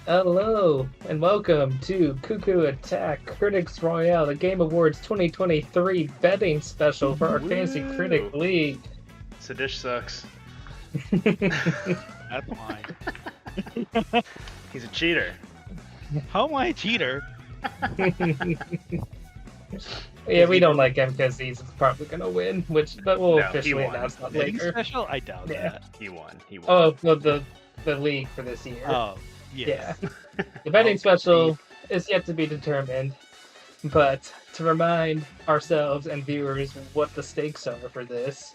Hello, and welcome to Cucco Attack, Critics Royale, the Game Awards 2023 betting special for our Fantasy Critic League. Sadish sucks. That's mine. He's a cheater. How am I a cheater? Yeah, we don't like him because he's probably going to win, but we'll No, officially he won. announce that Betting later. special? I doubt Yeah. that. He won. Oh, no, the league for this year. Oh, yes. Yeah. The betting Oh, special is yet to be determined, but to remind ourselves and viewers what the stakes are for this,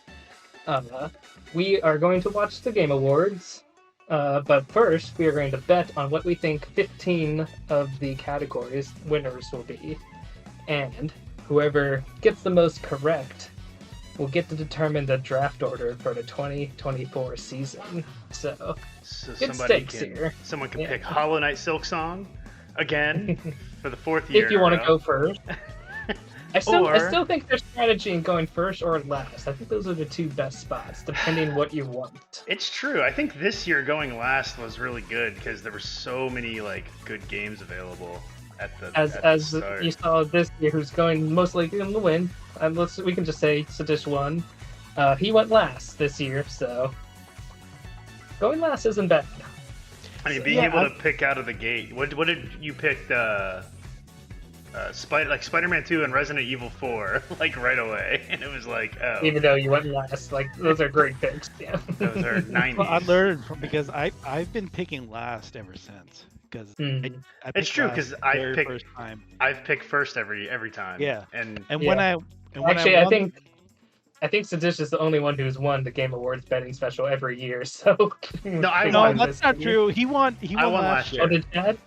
we are going to watch the Game Awards, but first we are going to bet on what we think 15 of the categories winners will be, and whoever gets the most correct will get to determine the draft order for the 2024 season. So good stakes here. Someone can pick Hollow Knight Silk Song again for the fourth year. If you want to go first. I Or- still think there's strategy in going first or last. I think those are the two best spots, depending what you want. It's true. I think this year going last was really good because there were so many good games available at the start. You saw this year, who's going most likely to win. We can just say Sadish won. He went last this year, so going last isn't bad. I mean, being able to pick out of the gate. What did you pick? Spider-Man 2 and Resident Evil 4, right away, and it was oh. Even though you went last, those are great picks. Yeah. Those are 90s. Well, I learned because I've been picking last ever since. Because it's true because I've picked first every time. Yeah, and when I actually, I think Sadish is the only one who's won the Game Awards betting special every year. So no, that's not true. He won. I won last year. Oh, did Chad?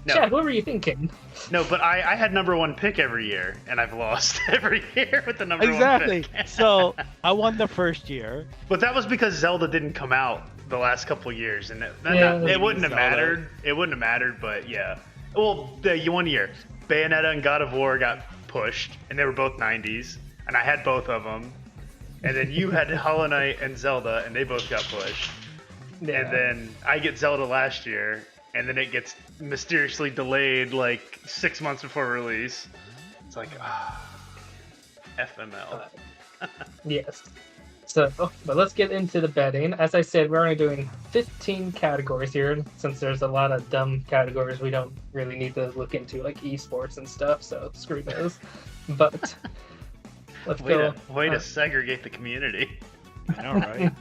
No. Chad, what were you thinking? No, but I had number one pick every year, and I've lost every year with the number exactly. one pick. So I won the first year. But that was because Zelda didn't come out the last couple of years, and it wouldn't have mattered. It wouldn't have mattered, but yeah. Well, you 1 year. Bayonetta and God of War got pushed, and they were both 90s, and I had both of them. And then you had Hollow Knight and Zelda, and they both got pushed. Yeah. And then I get Zelda last year, and then it gets mysteriously delayed 6 months before release. It's FML. Yes. So, but let's get into the betting. As I said, we're only doing 15 categories here, since there's a lot of dumb categories we don't really need to look into, like esports and stuff, so screw those. But let's go. Way to segregate the community. I know, right?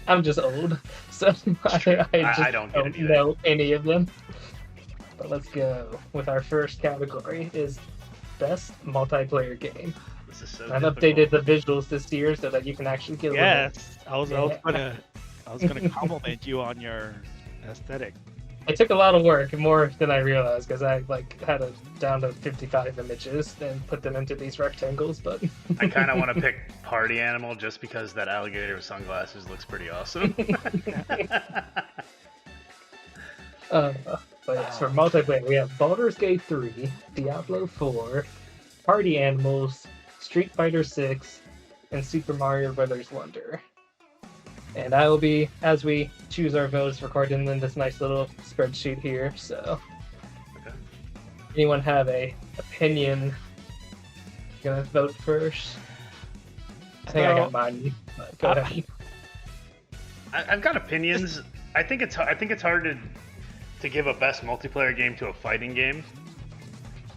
I'm just old, so I don't know any of them. But let's go with our first category is best multiplayer game. This is so I've difficult. updated the visuals this year so that you can actually get. Yes, I was gonna compliment you on your aesthetic. It took a lot of work, more than I realized, because I had to download 55 images and put them into these rectangles. But I kind of want to pick Party Animal just because that alligator with sunglasses looks pretty awesome. But yes, for multiplayer, we have Baldur's Gate 3, Diablo 4, Party Animals, Street Fighter 6, and Super Mario Bros. Wonder. And I will be, as we choose our votes, recording in this nice little spreadsheet here. So, anyone have a opinion? You're gonna vote first. I think I got mine. But go ahead. I've got opinions. I think it's hard to give a best multiplayer game to a fighting game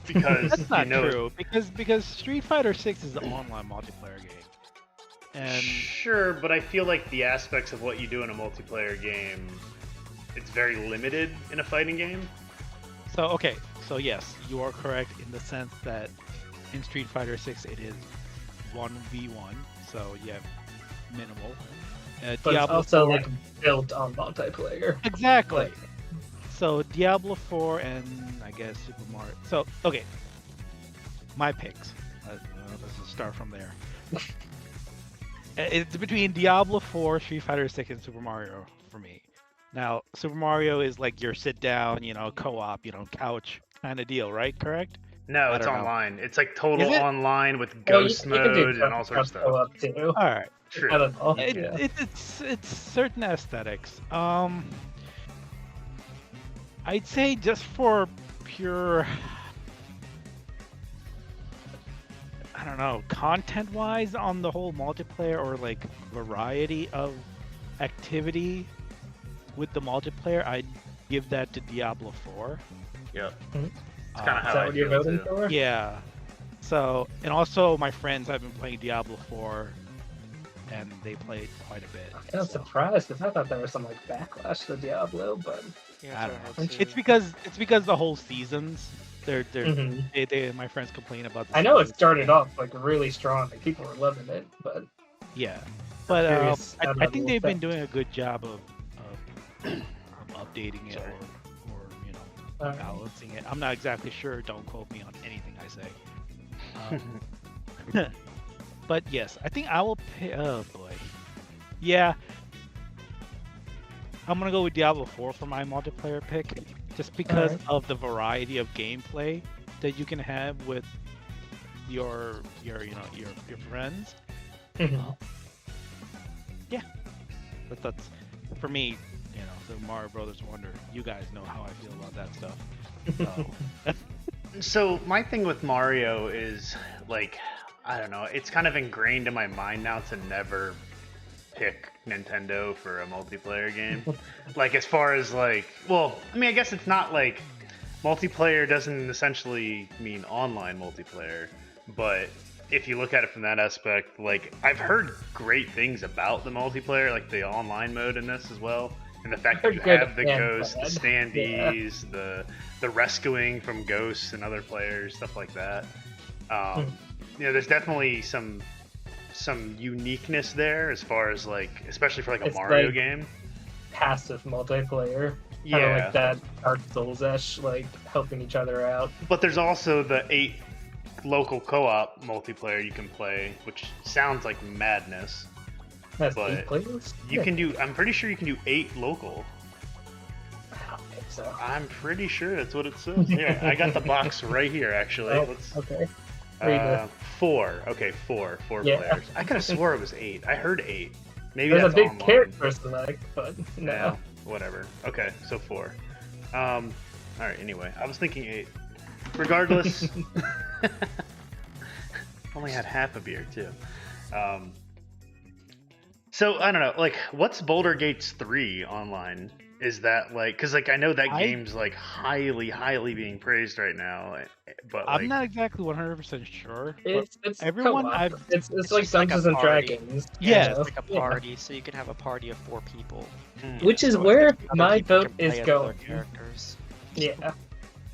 because that's not true. Because Street Fighter 6 is an online multiplayer game. And sure, but I feel like the aspects of what you do in a multiplayer game, it's very limited in a fighting game. So yes, you are correct in the sense that in Street Fighter 6 it is 1v1, so you have minimal. But Diablo it's also 4, built on multiplayer. Exactly. So Diablo 4 and I guess Super Mario. So my picks. Let's just start from there. It's between Diablo 4, Street Fighter 6, and Super Mario for me. Now, Super Mario is like your sit down, co-op, couch kind of deal, right? Correct? No, it's online. It's like total online with ghost mode and all sorts of stuff. Too. All right. True. I don't know. It's certain aesthetics. I'd say just for pure, I don't know, content-wise on the whole multiplayer or like variety of activity with the multiplayer, I'd give that to Diablo 4. Yep. Mhm. It's kind of Is how that I what you're feel voting too. for? Yeah. So, and also my friends have been playing Diablo 4, and they played quite a bit. I'm so. surprised because I thought there was some like backlash to Diablo, but Yeah, I that's don't what know. I heard It's too. because the whole seasons. Mhm. My friends complain about the I know it seasons. started off like really strong, like people were loving it, but Yeah, but curious how I that think will they've been affect. doing a good job of updating it Sorry. or you know Alright. balancing it. I'm not exactly sure. Don't quote me on anything I say. But yes, I think I will pick. Oh boy, yeah, I'm gonna go with Diablo 4 for my multiplayer pick, just because Alright. of the variety of gameplay that you can have with your friends. Mhm. Yeah, but that's for me. You know, the Mario Brothers Wonder. You guys know how I feel about that stuff. So, So my thing with Mario is like, I don't know, it's kind of ingrained in my mind now to never pick Nintendo for a multiplayer game. Like as far as like, well, I mean, I guess it's not like multiplayer doesn't essentially mean online multiplayer, but if you look at it from that aspect, like I've heard great things about the multiplayer, like the online mode in this as well. And the fact that you Good have the and ghosts, the bad. standees, the rescuing from ghosts and other players, stuff like that. You know, there's definitely some uniqueness there as far as like, especially for like a It's Mario like- game. Passive multiplayer, kind of Yeah, like that Dark Souls-ish, like helping each other out. but there's also the 8 local co-op multiplayer you can play, which sounds like madness. That's But 8 players. You can do. I'm pretty sure you can do 8 local. I don't think so. I'm pretty sure that's what it says. Here, I got the box right here. Actually, Oh, let's. okay. Read it. 4. Okay, 4 Yeah. players. I could have swore it was 8. I heard 8. Maybe There's a that's big online. character select, but no. Yeah, whatever. Okay, so 4. All right. Anyway, I was thinking 8. Regardless, only had half a beer too. So I don't know. Like, what's Boulder Gates 3 online? Is that like, because like I know that game's like highly being praised right now, but like, I'm not exactly 100% sure. But It's everyone co-op. I've- it's It's like just like a Dungeons and party. Dragons. Yeah, It's like a Yeah. party, so you can have a party of 4 people. Which is So where other my people vote can play is as other going. characters. Yeah.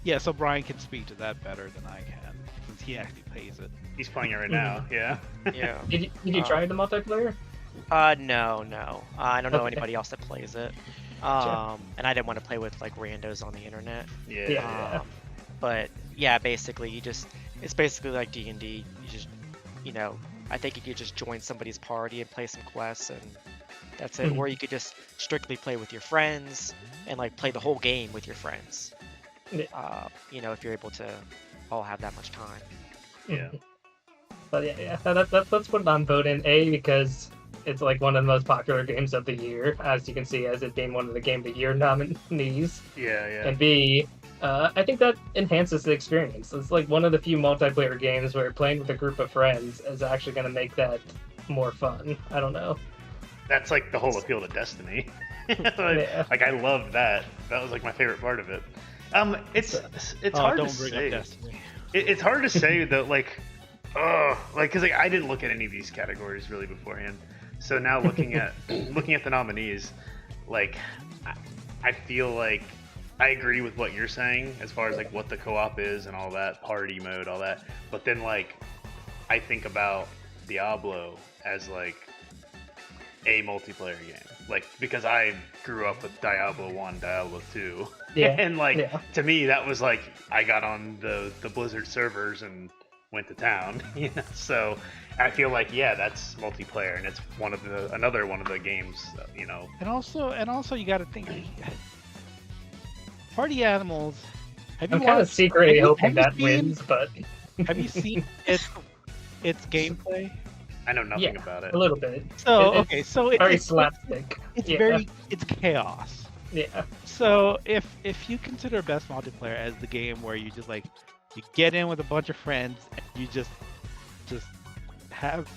Yeah, so Brian can speak to that better than I can, since he actually plays it. he's playing it right now. Yeah. Yeah. Did you try the multiplayer? No. I don't know Okay. anybody else that plays it. Sure. And I didn't want to play with like randos on the internet. Yeah. Yeah. But yeah, basically it's basically like D&D. You just, I think you could just join somebody's party and play some quests and that's it. Mhm. Or you could just strictly play with your friends and like play the whole game with your friends. Yeah. If you're able to all have that much time. Yeah. But yeah, that's what I'm voting. A, because it's like one of the most popular games of the year, as you can see, as it being one of the Game of the Year nominees. Yeah. And B, I think that enhances the experience. It's like one of the few multiplayer games where playing with a group of friends is actually going to make that more fun. I don't know. That's like the whole appeal to Destiny. Yeah. Like I loved that. That was like my favorite part of it. It's Oh, hard don't to bring say. up Destiny. It's hard to say though, like, because like I didn't look at any of these categories really beforehand. So now looking at the nominees, like, I feel like I agree with what you're saying as far as like what the co-op is and all that, party mode, all that. But then like, I think about Diablo as like a multiplayer game, like because I grew up with Diablo 1, Diablo 2. Yeah. And like Yeah. to me that was like I got on the Blizzard servers and went to town. So I feel like that's multiplayer and it's another one of the games, And also you got to think, party animals. Have you I'm kind of watched- secretly have you- hoping have you that seen- wins, but Have you seen its gameplay? I know nothing about it. a little bit. So It's okay, so Very it's slapstick. it's Yeah. it's chaos. Yeah. So if you consider best multiplayer as the game where you just like you get in with a bunch of friends and you just have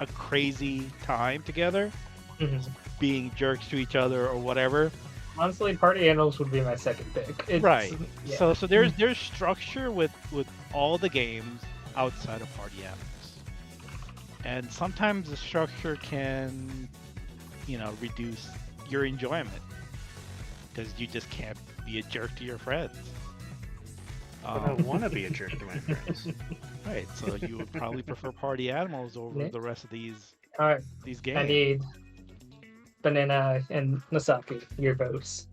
a crazy time together, Mhm. being jerks to each other or whatever. Honestly, Party Animals would be my second pick. Right. Yeah. So there's structure with all the games outside of Party Animals, and sometimes the structure can, reduce your enjoyment because you just can't be a jerk to your friends. But I want to be a jerk to my friends. Right. So you would probably prefer Party Animals over Yeah. the rest of these All right. games. I need Banana and Masaki, your votes.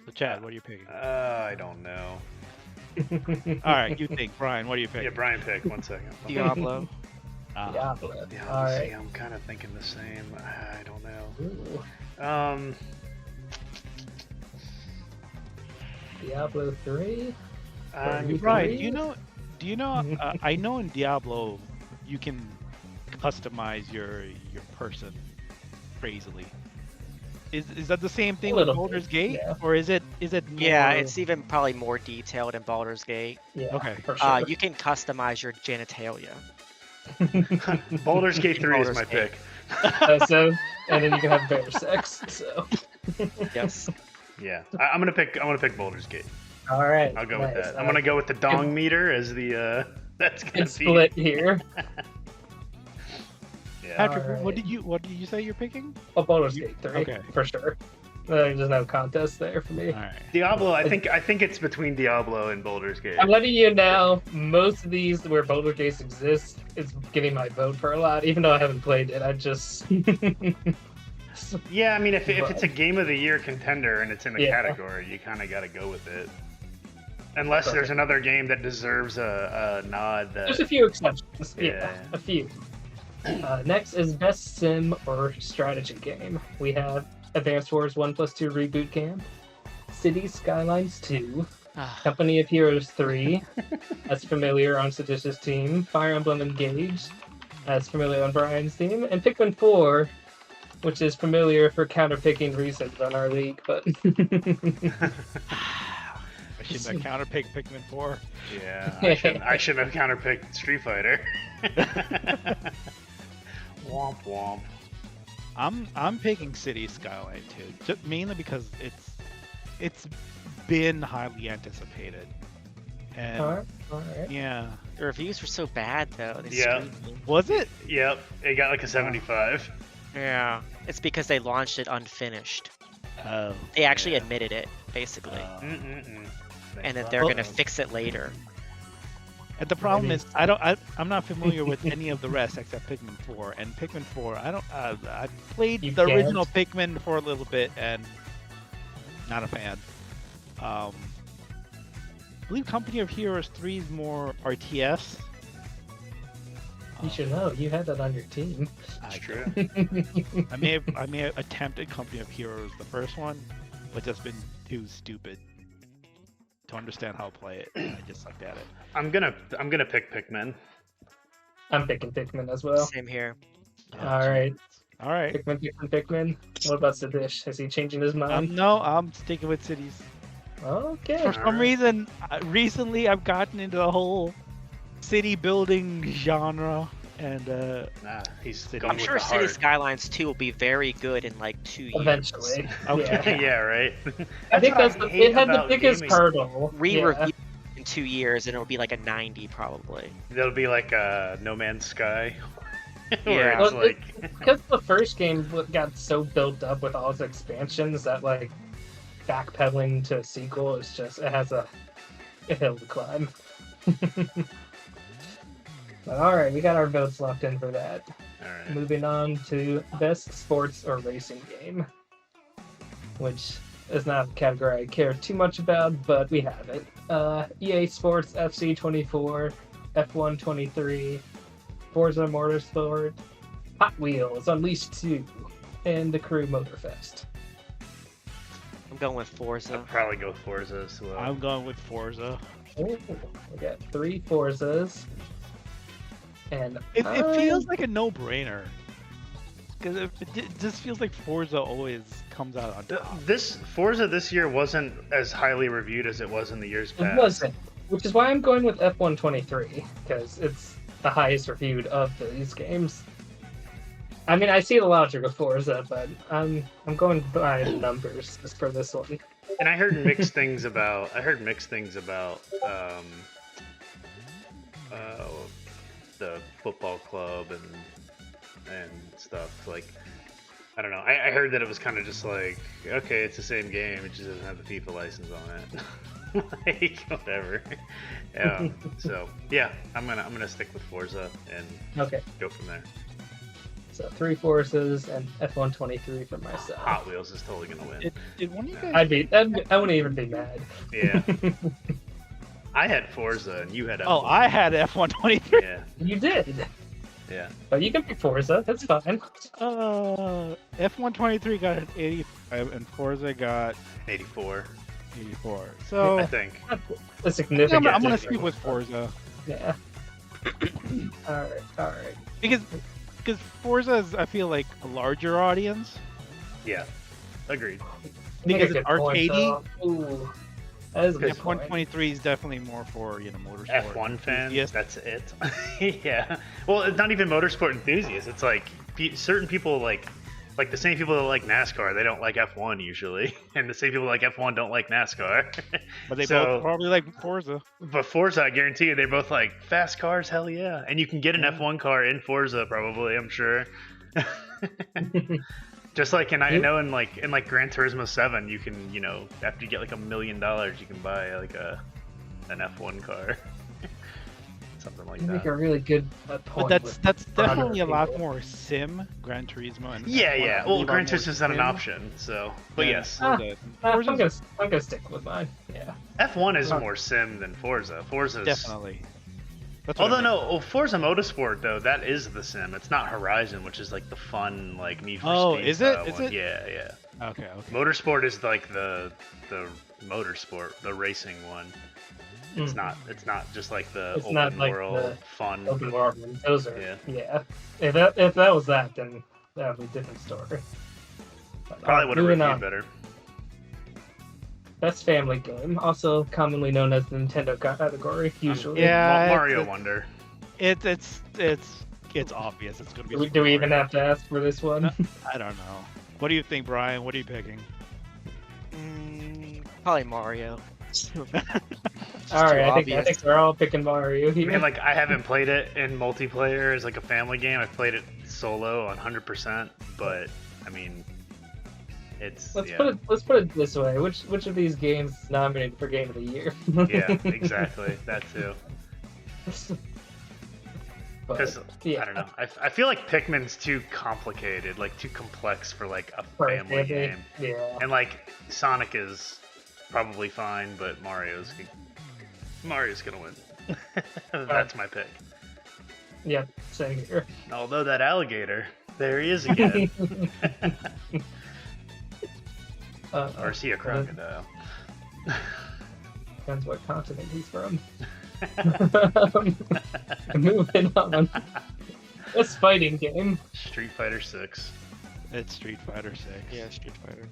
So Chad, what are you picking? I don't know. All right, you think, Brian? What are you picking? Yeah, Brian pick. 1 second. Diablo. Diablo. Yeah, All let's right. see, I'm kind of thinking the same. I don't know. Ooh. Diablo 3? Right. Do you know? I know in Diablo, you can customize your person crazily. Is that the same thing with Baldur's Gate, yeah. or is it more... Yeah, it's even probably more detailed in Baldur's Gate. Yeah. Okay. For sure. You can customize your genitalia. Baldur's Gate 3 is Baldur's my Gate. pick. So, and then you can have bear sex. So. Yes. Yeah, I'm gonna pick Baldur's Gate. All right. I'll go nice. with that. I'm gonna go with the dong meter as the that's gonna It's be split here. Yeah. Patrick, All right. what did you say you're picking? Oh, Baldur's Gate 3. Okay. For sure. There's no contest there for me. All right. Diablo, I think it's between Diablo and Baldur's Gate. I'm letting you know, most of these where Baldur's Gate exists is getting my vote for a lot, even though I haven't played it. I just... Yeah, I mean, if it's a Game of the Year contender and it's in the Yeah. category, you kind of got to go with it. Unless there's another game that deserves a nod. There's a few exceptions. Yeah, Yeah. a few. Next is Best Sim or Strategy Game. We have Advance Wars 1+2 Reboot Camp, Cities Skylines 2, Company of Heroes 3, as familiar on Seditious Team, Fire Emblem Engage, as familiar on Brian's team, and Pikmin 4, which is familiar for counterpicking reasons on our league, but... I shouldn't have counterpicked Pikmin 4. Yeah, I shouldn't have counterpicked Street Fighter. Womp womp. I'm picking City Skyline 2, just mainly because it's been highly anticipated. And Alright. yeah, The reviews were so bad though. They Yeah. screwed me. was it? Yep, it got like a 75. Yeah. It's because they launched it unfinished. Oh, They actually admitted it, basically. Mm-mm-mm. And that they're gonna fix it later. And the problem is, I'm not familiar with any of the rest except Pikmin 4. And Pikmin 4, I played You the can't? original Pikmin for a little bit and not a fan. I believe Company of Heroes 3 is more RTS. You should know, you had that on your team. That's true. I may have attempted Company of Heroes, the first one, but just been too stupid to understand how to play it. I just sucked at it. I'm gonna pick Pikmin. I'm picking Pikmin as well. Same here. Alright. All right. Pikmin. What about Sadish? Is he changing his mind? No, I'm sticking with cities. Okay. For some reason, recently I've gotten into the whole city building genre, and Nah, he's City. going I'm with sure the City heart. Skylines 2 will be very good in like 2 years. Eventually. Okay. Yeah. Yeah, right. I think what that's hate it had the about biggest gaming. hurdle. Re-review in 2 years and it'll be like a 90 probably. That'll be like No Man's Sky. Where Yeah. it's Well, like because the first game got so built up with all its expansions that like backpedaling to a sequel is just it has a hill to climb. But all right, we got our votes locked in for that. all right. Moving on to best sports or racing game, which is not a category I care too much about, but we have it. EA Sports FC 24, F1 23, Forza Motorsport, Hot Wheels Unleashed 2, and the Crew Motorfest. I'm going with Forza. I'd probably go Forza as well. I'm going with Forza. Oh, we got 3 Forzas. And It feels like a no-brainer. Because it just feels like Forza always comes out on top. This Forza this year wasn't as highly reviewed as it was in the years past. It wasn't, which is why I'm going with F123 because it's the highest reviewed of these games. I mean, I see the logic of Forza, but I'm going by the numbers just for this one. And I heard mixed things about. The football club and stuff. Like, I don't know. I heard that it was kind of just like, okay, it's the same game. It just doesn't have the FIFA license on it. Like, whatever. So yeah, I'm gonna stick with Forza and go from there. So 3 Forzas and F123 for myself. Hot Wheels is totally gonna win. Did one of you guys? I wouldn't even be mad. Yeah. I had Forza and you had F1. Oh, I had F123. Yeah. You did. Yeah. But you can pick Forza. That's fine. F123 got an 85 and Forza got 84. 84. So I think. A significant. I'm gonna difference. stick with Forza. Yeah. All right. Because Forza is, I feel like, a larger audience. Yeah. Agreed. Because Make a it's good point, arcadey. though. Ooh, that is a good point. F123 is definitely more for motorsport. F1 fans, Yes. that's it. Yeah. Well, it's not even motorsport enthusiasts. It's like certain people like the same people that like NASCAR, they don't like F1 usually, and the same people that like F1 don't like NASCAR. But they both probably like Forza. But Forza, I guarantee you, they're both like fast cars. Hell yeah! And you can get an F1 car in Forza, probably. I'm sure. Just like I know in Gran Turismo 7, you can after you get like $1 million, you can buy like an F1 car, something like You that. make a really good point. But that's with definitely a lot people. more sim Gran Turismo. And Yeah, F1 yeah. are Well, more Gran Turismo's not an sim option, so. But than yes, Forza. I'm Forza's gonna stick with mine. Yeah. F1 is more sim than Forza. Forza's definitely. That's what I Although meant. no, Forza Motorsport though, that is the sim. It's not Horizon, which is like the fun Need for Oh, Speed is it? style Is one. it? Yeah. Okay. Motorsport is like the motorsport, the racing one. It's not just like the It's open not like world the fun. Open world ones. Those are Yeah. If that was that, then that would be a different story. But, Probably would have moving reviewed on. better. Best family game, also commonly known as the Nintendo category, usually. Yeah, Mario Wonder. It's obvious. It's gonna be. Do we even have to ask for this one? I don't know. What do you think, Brian? What are you picking? Probably Mario. All right, I think we're all picking Mario I here. mean, like I haven't played it in multiplayer as like a family game. I've played it solo 100%, but I mean, it's Let's put it this way: which of these games is nominated for Game of the Year? Yeah, exactly. That too. Because yeah. I don't know. I feel like Pikmin's too complicated, like too complex for like a family game. Yeah. And like Sonic is probably fine, but Mario's gonna win. That's my pick. Yep, same here. Although that alligator, there he is again. Or is he a crocodile? Depends what continent he's from. Moving on. This fighting game. Street Fighter 6. It's Street Fighter 6. Yeah, Street Fighter.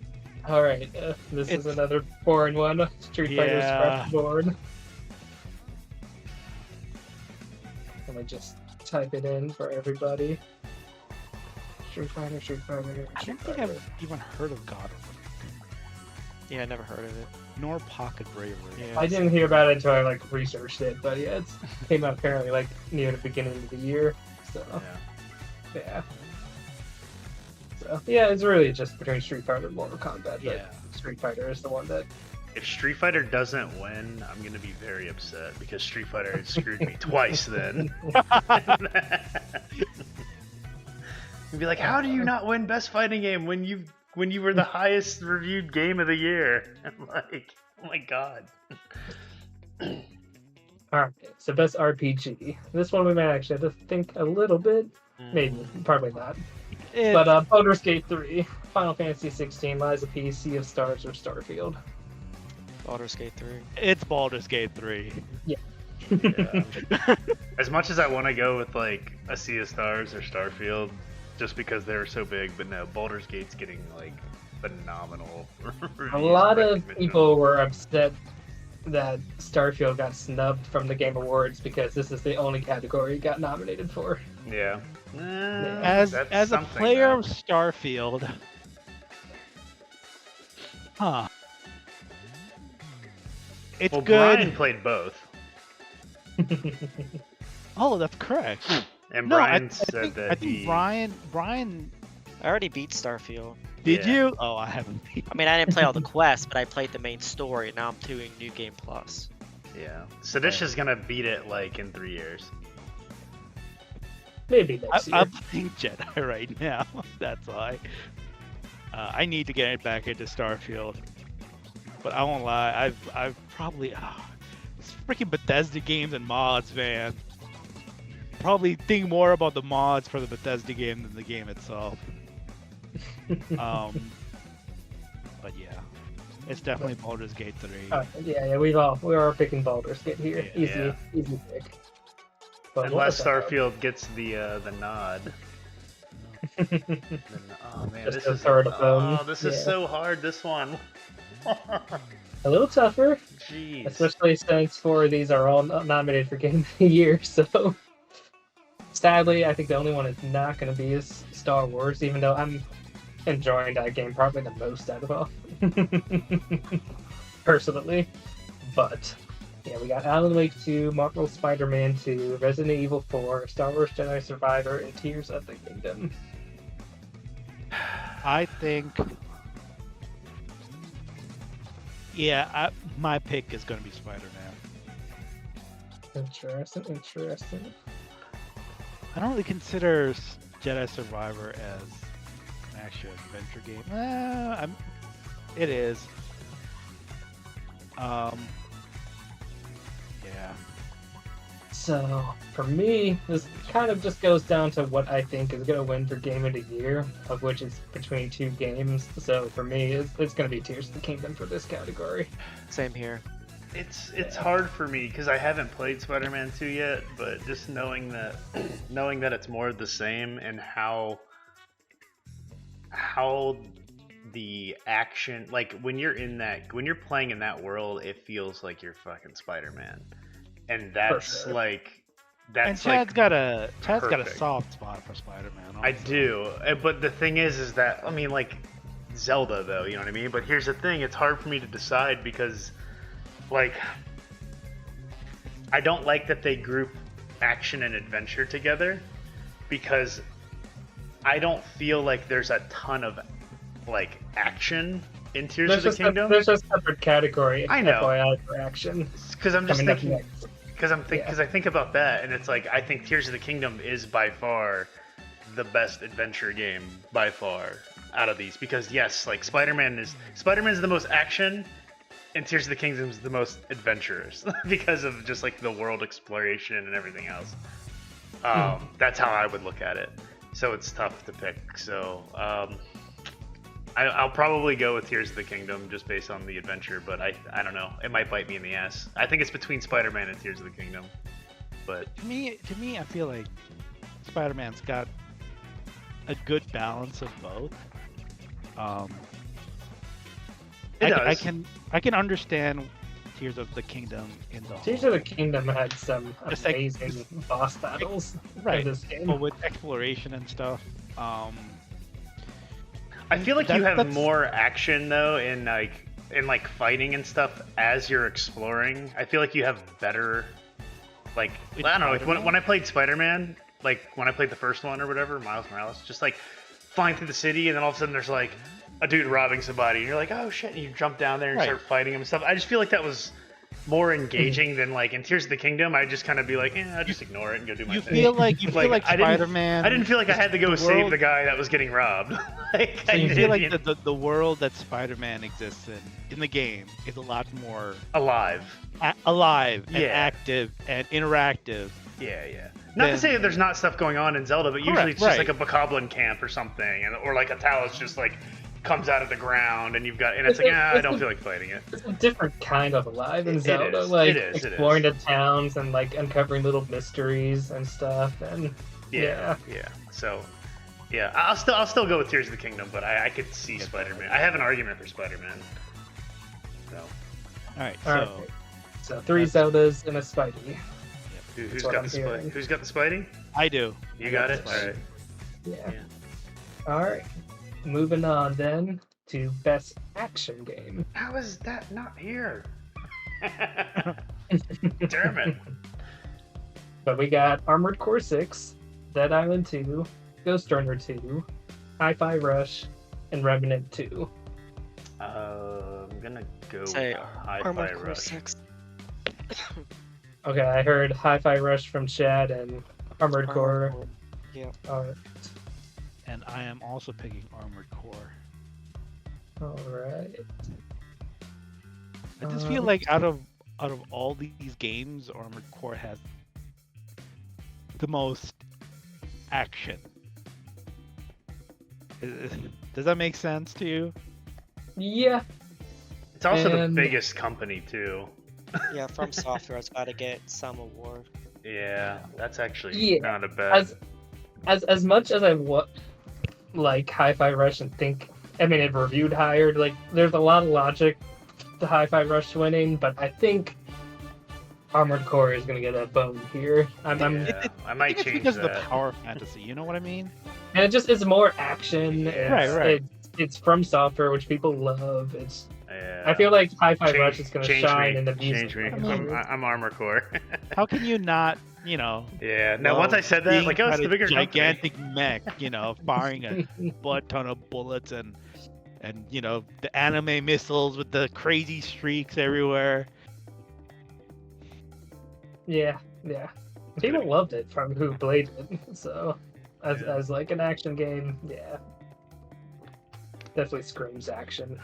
All right, this is another boring one. Street Fighter Scratch Board. Let me just type it in for everybody. Street Fighter. I don't think I've even heard of God of War. Yeah, I never heard of it. Nor Pocket Bravery. Yeah. I didn't hear about it until I researched it, but yeah, it came out apparently near the beginning of the year. So yeah. So yeah, it's really just between Street Fighter and Mortal Kombat. Yeah. But Street Fighter is the one that. If Street Fighter doesn't win, I'm gonna be very upset because Street Fighter had screwed me twice. Then. You'd be like, how do you not win Best Fighting Game when you were the highest reviewed game of the year? I'm like, oh my god. Alright, so best RPG. This one we might actually have to think a little bit. Maybe, probably not. But Baldur's Gate 3, Final Fantasy 16, Lies of P, Sea of Stars, or Starfield. Baldur's Gate 3. It's Baldur's Gate 3. Yeah. As much as I want to go with like a Sea of Stars or Starfield, just because they were so big. But no, Baldur's Gate's getting like phenomenal. A lot of people were upset that Starfield got snubbed from the Game Awards because this is the only category it got nominated for. Yeah. As a player of Starfield, it's good. Brian played both. Oh, that's correct. And Brian said I think Brian. I already beat Starfield. Did you? Oh, I haven't beat. I mean, I didn't play all the quests, but I played the main story. Now I'm doing New Game Plus. Yeah. Sadish is gonna beat it like in 3 years. Maybe next year. I'm playing Jedi right now. That's why. I need to get it back into Starfield. But I won't lie. I've probably it's freaking Bethesda games and mods, man. Probably think more about the mods for the Bethesda game than the game itself. But yeah, it's definitely Baldur's Gate 3. Yeah, we're all picking Baldur's Gate here. Easy pick. But unless Starfield gets the nod. Then, oh man, Just this is so hard. This one. A little tougher. Jeez. Especially since 4 of these are all nominated for Game of the Year. So sadly, I think the only one that's not going to be is Star Wars, even though I'm enjoying that game probably the most out of all. Personally. But yeah, we got Alan Wake 2, Marvel Spider-Man 2, Resident Evil 4, Star Wars Jedi Survivor, and Tears of the Kingdom. I think, my pick is going to be Spider-Man. Interesting. I don't really consider Jedi Survivor as an action adventure game. It is. Yeah. So, for me, this kind of just goes down to what I think is going to win for Game of the Year, of which is between 2 games. So, for me, it's going to be Tears of the Kingdom for this category. Same here. It's hard for me because I haven't played Spider-Man 2 yet, but just knowing that it's more of the same and how the action, like when you're playing in that world, it feels like you're fucking Spider-Man. And that's sure. And Chad's got a soft spot for Spider-Man. Also. I do, but the thing is that I mean, like Zelda, though, you know what I mean. But here's the thing: it's hard for me to decide because, like, I don't like that they group action and adventure together because I don't feel like there's a ton of like action in Tears of the Kingdom. There's a separate category. I know. FYI for action. Because I'm just thinking. Because Yeah. I think about that, and it's like I think Tears of the Kingdom is by far the best adventure game by far out of these. Because yes, like Spider-Man is the most action, and Tears of the Kingdom is the most adventurous because of just like the world exploration and everything else. That's how I would look at it. So it's tough to pick. So I'll probably go with Tears of the Kingdom just based on the adventure, but I don't know. It might bite me in the ass. I think it's between Spider-Man and Tears of the Kingdom. But to me, I feel like Spider-Man's got a good balance of both. I can understand Tears of the Kingdom in the Tears of the Kingdom had some amazing boss battles in this game. But with exploration and stuff. I feel like you have more action though in like fighting and stuff as you're exploring. I feel like you have better, like I don't know. Like when I played Spider-Man, like when I played the first one or whatever, Miles Morales, just like flying through the city, and then all of a sudden there's like a dude robbing somebody, and you're like, oh shit, and you jump down there and start fighting him and stuff. I just feel like that was more engaging than like in Tears of the Kingdom. I'd just kind of be like, I'll just ignore it and go do my thing. You feel like Spider-Man. I didn't feel like I had to go save the guy that was getting robbed. You feel like the world that Spider-Man exists in the game is a lot more alive and active and interactive. Yeah. Not to say that there's not stuff going on in Zelda, but usually it's just like a bokoblin camp or something, or like a Talus just like comes out of the ground, and it's like, I don't feel like fighting it. It's a different kind of alive in Zelda, exploring the towns and like uncovering little mysteries and stuff, and yeah. So Yeah, I'll still go with Tears of the Kingdom, but I could see Spider-Man. I have an argument for Spider-Man. So. All right. So 3 Zeldas and a Spidey. Who's got the Spidey? Who's got the Spidey? I do. You got it. All right. Yeah. All right. Moving on then to Best Action Game. How is that not here? Damn it. But we got Armored Core 6, Dead Island 2, Ghost Runner 2, Hi-Fi Rush, and Remnant 2. I'm gonna go Say Hi-Fi Armored Core Rush. 6. Okay, I heard Hi-Fi Rush from Chad and Armored Core. Yeah. Alright. And I am also picking Armored Core. Alright. I just feel like out of all these games, Armored Core has the most action. Does that make sense to you? Yeah. It's also the biggest company too. Yeah, From Software's got to get some award. Yeah, that's actually not a bad. As much as I like Hi-Fi Rush and think, I mean, it reviewed higher. Like, there's a lot of logic to Hi-Fi Rush winning, but I think Armored Core is gonna get a bone here. I might change because that. of the power fantasy. You know what I mean? And it just is more action. Right. It's From Software, which people love. Yeah. I feel like Hi-Fi Rush is gonna shine in the music. Change me. I'm Armor Core. How can you not, you know? Yeah. Now, once I said that, like, oh, it's the bigger gigantic company. mech, you know, firing a butt ton of bullets and you know the anime missiles with the crazy streaks everywhere. Yeah. People loved it from who played it. So, as like an action game, yeah, definitely screams action.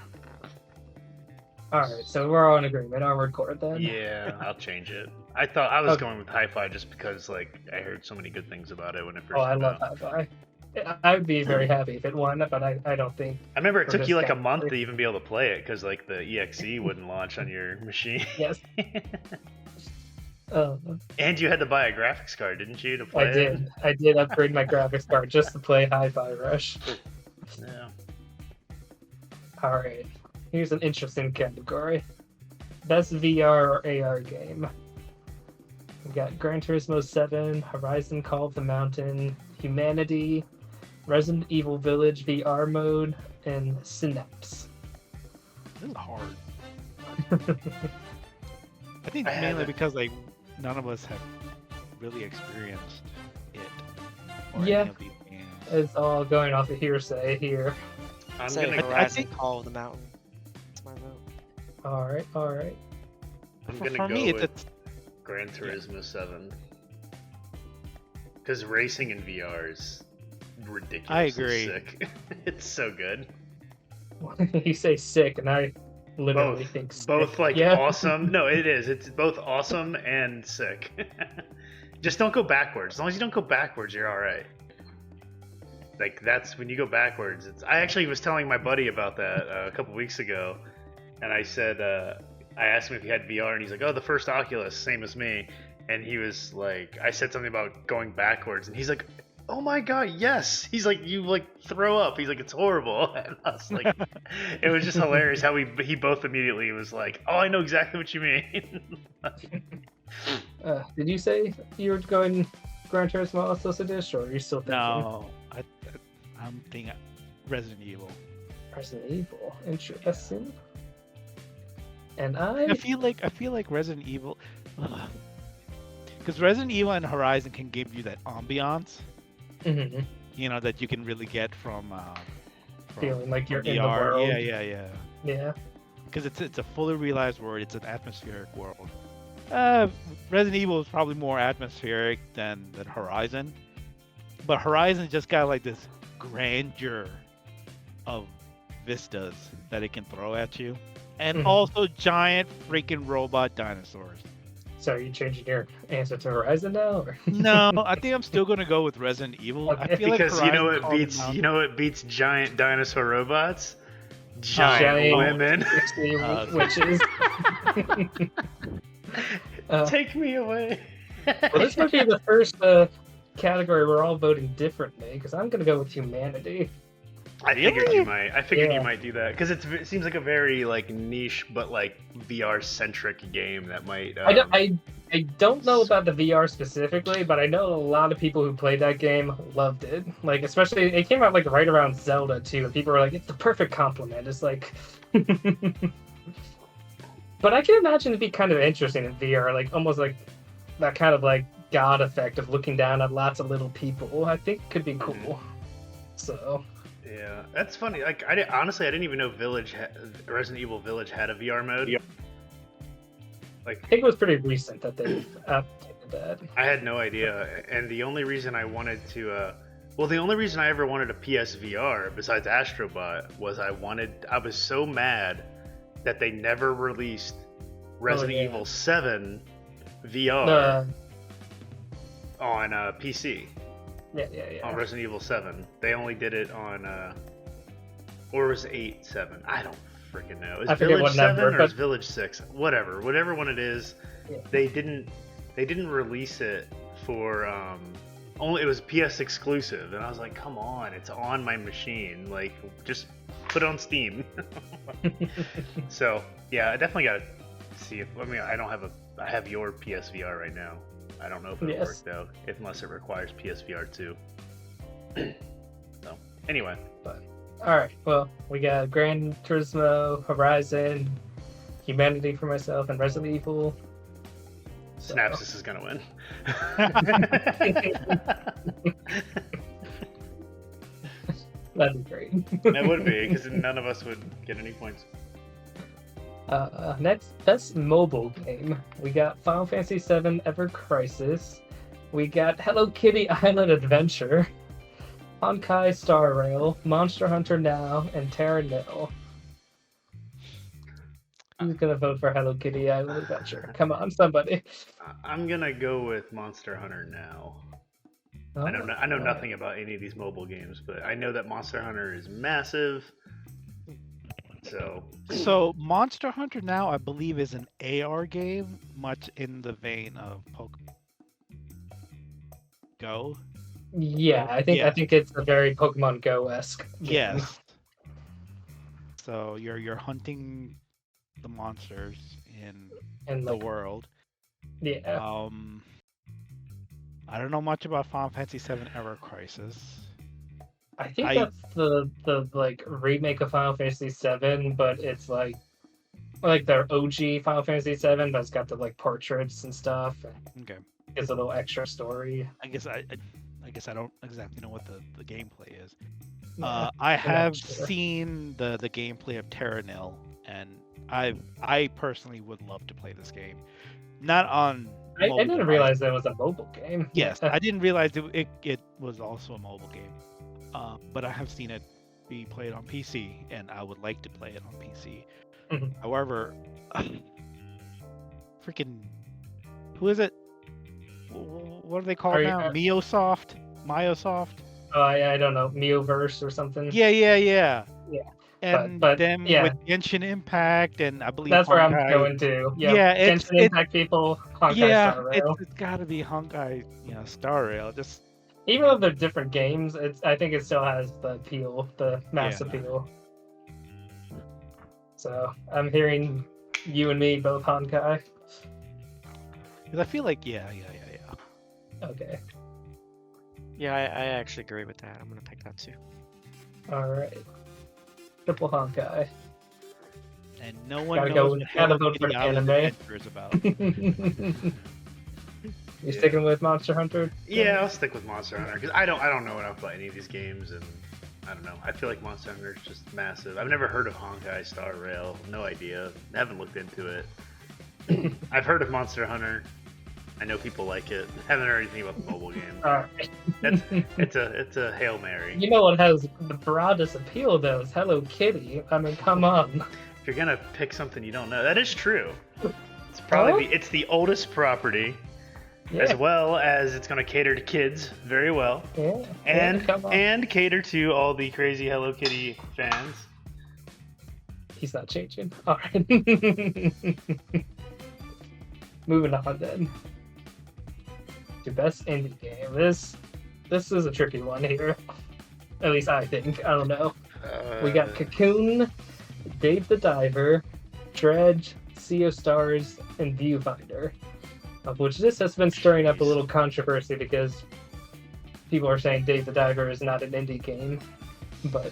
All right, so we're all in agreement. Armored Core then. Yeah, I'll change it. I thought I was going with Hi-Fi just because like I heard so many good things about it when it first came out. I love Hi-Fi. I would be very happy if it won, but I don't think. I remember it took you like a month to even be able to play it because like the EXE wouldn't launch on your machine. Yes. And you had to buy a graphics card, didn't you, to play it? I did upgrade my graphics card just to play Hi-Fi Rush. Yeah. All right. Here's an interesting category. Best VR or AR game. We got Gran Turismo 7, Horizon Call of the Mountain, Humanity, Resident Evil Village VR mode, and Synapse. This is hard. I think mainly because like none of us have really experienced it. Or any of these games. It's all going off of hearsay here. I'm Say gonna Horizon Call of the Mountain. That's my vote. All right. I'm gonna for go me, with it's Gran Turismo 7. Because racing in VR is ridiculous. I agree. Sick. It's so good. You say sick, and I literally think sick. Both like awesome. No, it is. It's both awesome and sick. Just don't go backwards. As long as you don't go backwards, you're all right. Like that's when you go backwards. I actually was telling my buddy about that a couple weeks ago, and I said I asked him if he had VR, and he's like, "Oh, the first Oculus, same as me." And he was like, I said something about going backwards, and he's like, "Oh my god, yes!" He's like, "You like throw up." He's like, "It's horrible." And I was like, it was just hilarious how he both immediately was like, "Oh, I know exactly what you mean." Did you say you were going Gran Turismo Social Dish, or are you still thinking? no. I'm thinking Resident Evil. Resident Evil, interesting. And I feel like Resident Evil, because Resident Evil and Horizon can give you that ambiance, you know, that you can really get from feeling like you're VR. in the world. Yeah. Because it's a fully realized world. It's an atmospheric world. Resident Evil is probably more atmospheric than Horizon, but Horizon just got like this grandeur of vistas that it can throw at you, and also giant freaking robot dinosaurs. So are you changing your answer to Horizon now? Or? No, I think I'm still gonna go with Resident Evil. Okay. I feel because like you know what beats giant dinosaur robots? Giant women. Witches. Take me away. Well, this might be the first category we're all voting differently because I'm gonna go with humanity. I figured you might. I figured you might do that because it seems like a very like niche but like VR centric game that might. I don't know about the VR specifically, but I know a lot of people who played that game loved it. Like, especially it came out like right around Zelda too, and people were like, "It's the perfect compliment." It's like, but I can imagine it'd be kind of interesting in VR, like almost like that kind of like God effect of looking down at lots of little people. I think could be cool. So. Yeah, that's funny. Like, honestly, I didn't even know Resident Evil Village had a VR mode. Yeah. Like, I think it was pretty recent that they updated that. I had no idea, and the only reason I wanted to, the only reason I ever wanted a PSVR besides Astrobot was I was so mad that they never released Resident Evil 7 VR on PC. Yeah. On Resident Evil 7. They only did it on, or was 8, 7? I don't freaking know. Is Village 7 or is Village 6? Whatever one it is, they didn't release it for, only, it was PS exclusive, and I was like, come on, it's on my machine, like, just put it on Steam. So, yeah, I definitely gotta see if, I have your PSVR right now. I don't know if it'll work though, unless it requires PSVR 2. So, anyway. Alright, well, we got Gran Turismo, Horizon, Humanity for myself, and Resident Evil. Synapsis is gonna win. That'd be great. That would be, because none of us would get any points. Next, best mobile game. We got Final Fantasy VII Ever Crisis. We got Hello Kitty Island Adventure, Honkai Star Rail, Monster Hunter Now, and Terra Nil. Who's gonna vote for Hello Kitty Island Adventure? Come on, somebody. I'm gonna go with Monster Hunter Now. I know nothing about any of these mobile games, but I know that Monster Hunter is massive. So Monster Hunter Now, I believe, is an AR game, much in the vein of Pokemon Go. Yeah, I think it's a very Pokemon Go-esque game. Yes. So you're hunting the monsters in the world. Yeah. I don't know much about Final Fantasy VII Ever Crisis. I think that's the like remake of Final Fantasy VII, but it's like their OG Final Fantasy VII, but it's got the like portraits and stuff. Okay. It's a little extra story. I guess I don't exactly know what the gameplay is. I have seen the gameplay of Terra Nil, and I personally would love to play this game. Not on. I didn't realize that was a mobile game. Yes, I didn't realize it was also a mobile game. But I have seen it be played on PC, and I would like to play it on PC. Mm-hmm. However, freaking, who is it? What are they called now? Miosoft? Oh, I don't know, Neoverse or something. Yeah. Yeah. And but them with Genshin Impact, and I believe that's Honkai. Where I'm going to. Yeah, Genshin Impact people, Honkai Star Rail. It's got to be Honkai, Star Rail. Just even though they're different games, I think it still has the appeal, the mass appeal. So I'm hearing you and me both Honkai. Because I feel like yeah. Okay. Yeah, I actually agree with that. I'm gonna pick that too. All right. Triple Honkai. And no one knows what Hello Kitty Island Adventure is about. You sticking with Monster Hunter? Yeah, I'll stick with Monster Hunter because I don't know enough about any of these games, and I don't know. I feel like Monster Hunter is just massive. I've never heard of Honkai Star Rail. No idea. I haven't looked into it. I've heard of Monster Hunter. I know people like it. Haven't heard anything about the mobile game. Alright. It's a Hail Mary. You know what has the broadest appeal though is Hello Kitty. I mean, come on. If you're gonna pick something you don't know, that is true. It's probably it's the oldest property, as well as it's gonna cater to kids very well. Yeah. And cater to all the crazy Hello Kitty fans. He's not changing. Alright. Moving on then. The best indie game. This this is a tricky one here. At least I think. I don't know. We got Cocoon, Dave the Diver, Dredge, Sea of Stars, and Viewfinder. Of which this has been stirring up a little controversy because people are saying Dave the Diver is not an indie game. But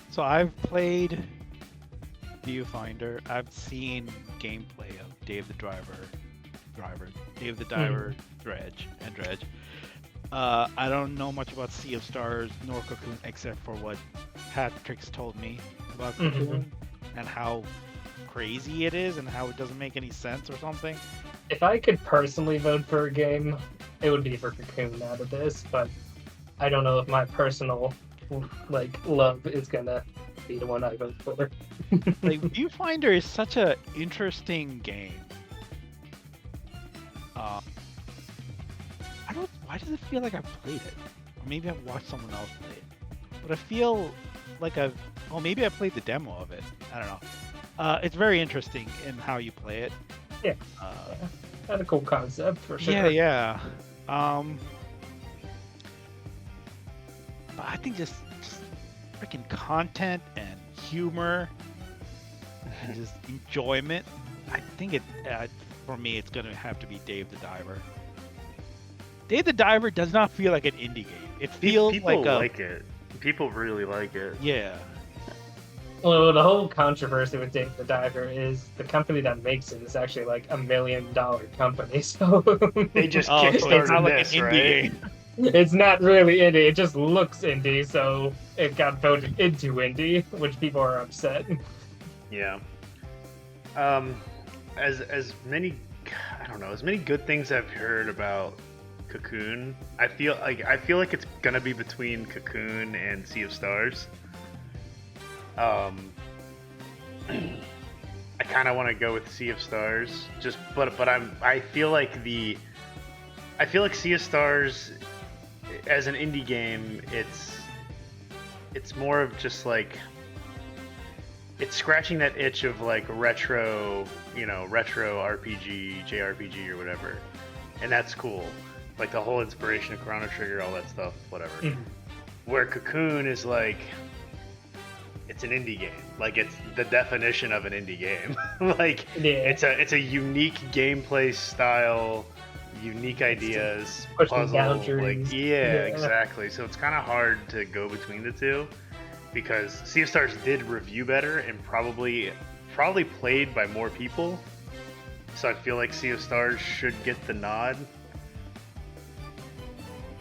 So I've played Viewfinder. I've seen gameplay of Dave the Diver, Dredge. I don't know much about Sea of Stars nor Cocoon except for what Patrick's told me about Cocoon and how crazy it is and how it doesn't make any sense or something. if I could personally vote for a game, it would be for Cocoon out of this, but I don't know if my personal love is gonna be the one I vote for. Like Viewfinder is such a interesting game. Why does it feel like I've played it? Or maybe I've watched someone else play it. But I feel like maybe I played the demo of it. I don't know. It's very interesting in how you play it. Yeah. That's a cool concept for sure. Yeah. But I think just freaking content and humor and just enjoyment. I think for me, it's gonna have to be Dave the Diver. Dave the Diver does not feel like an indie game. It feels people like it. People really like it. Yeah. Well, the whole controversy with Dave the Diver is the company that makes it is actually like $1 million company. So they just so it's kickstarted not like this, an indie right? game. It's not really indie. It just looks indie, so it got voted into indie, which people are upset. Yeah. As many good things I've heard about Cocoon, I feel like it's gonna be between Cocoon and Sea of Stars. I kind of want to go with Sea of Stars, but I feel like Sea of Stars as an indie game, it's more of just like it's scratching that itch of like retro RPG, JRPG or whatever, and that's cool. Like the whole inspiration of Chrono Trigger, all that stuff, whatever. Mm-hmm. Where Cocoon is like, it's an indie game. Like it's the definition of an indie game. Like it's a unique gameplay style, unique ideas, puzzle. Like yeah, exactly. So it's kind of hard to go between the two because Sea of Stars did review better and probably played by more people. So I feel like Sea of Stars should get the nod.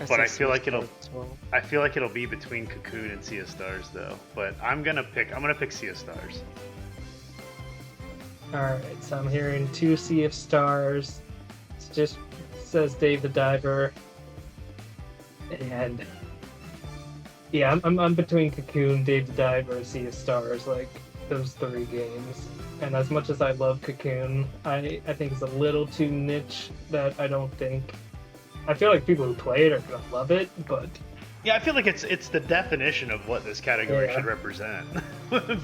But I feel like it'll be between Cocoon and Sea of Stars though. But I'm gonna pick Sea of Stars. Alright, so I'm hearing 2 Sea of Stars. It just says Dave the Diver. And yeah, I'm between Cocoon, Dave the Diver, and Sea of Stars, like those 3 games. And as much as I love Cocoon, I think it's a little too niche that I feel like people who play it are gonna love it, but yeah, I feel like it's the definition of what this category should represent. But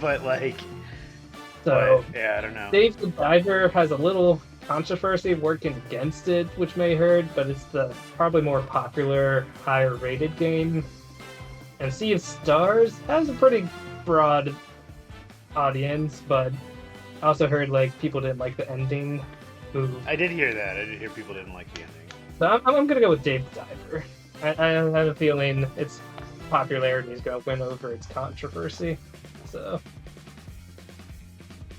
yeah, I don't know. Dave the Diver has a little controversy working against it, which may hurt, but it's the probably more popular, higher rated game. And Sea of Stars has a pretty broad audience, but I also heard like people didn't like the ending. I did hear that. I did hear people didn't like the ending. So I'm gonna go with Dave the Diver. I have a feeling its popularity is gonna win over its controversy. So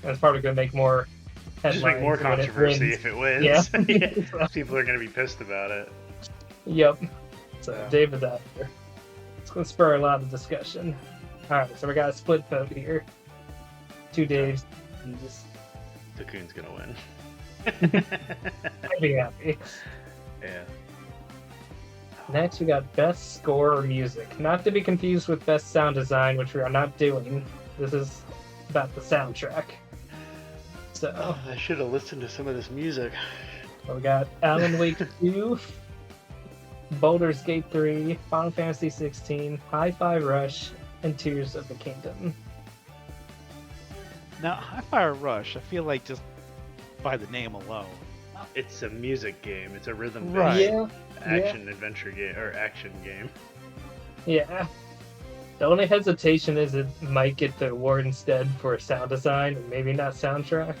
that's probably gonna make more headlines. Just make more controversy if it wins. Yeah. Yeah. People are gonna be pissed about it. Yep. So Dave the Diver. It's gonna spur a lot of discussion. Alright, so we got a split vote here. 2 Daves. Cocoon's gonna win. I'd be happy. Yeah. Next, we got Best Score or Music. Not to be confused with Best Sound Design, which we are not doing. This is about the soundtrack. So I should have listened to some of this music. we got Alan Wake 2, Baldur's Gate 3, Final Fantasy 16, Hi-Fi Rush, and Tears of the Kingdom. Now, Hi-Fi Rush, I feel like just by the name alone, it's a music game. It's a rhythm Right. action adventure game or action game. Yeah. The only hesitation is it might get the award instead for sound design and maybe not soundtrack.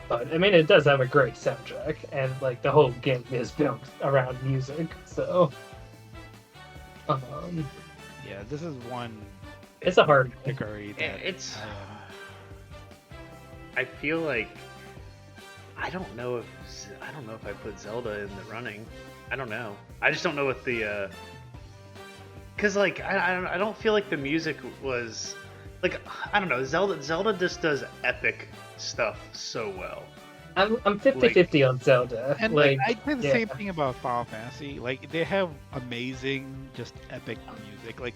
But I mean, it does have a great soundtrack, and like the whole game is built around music. So, Yeah, this is one. it's a hard one. category that It's. I feel like I don't know if I put Zelda in the running. I don't know. I just don't know what the. Cause like I don't feel like the music was like I don't know. Zelda just does epic stuff so well. I'm 50-50 on Zelda. And like, I did the yeah. same thing about Final Fantasy. Like they have amazing, just epic music. Like,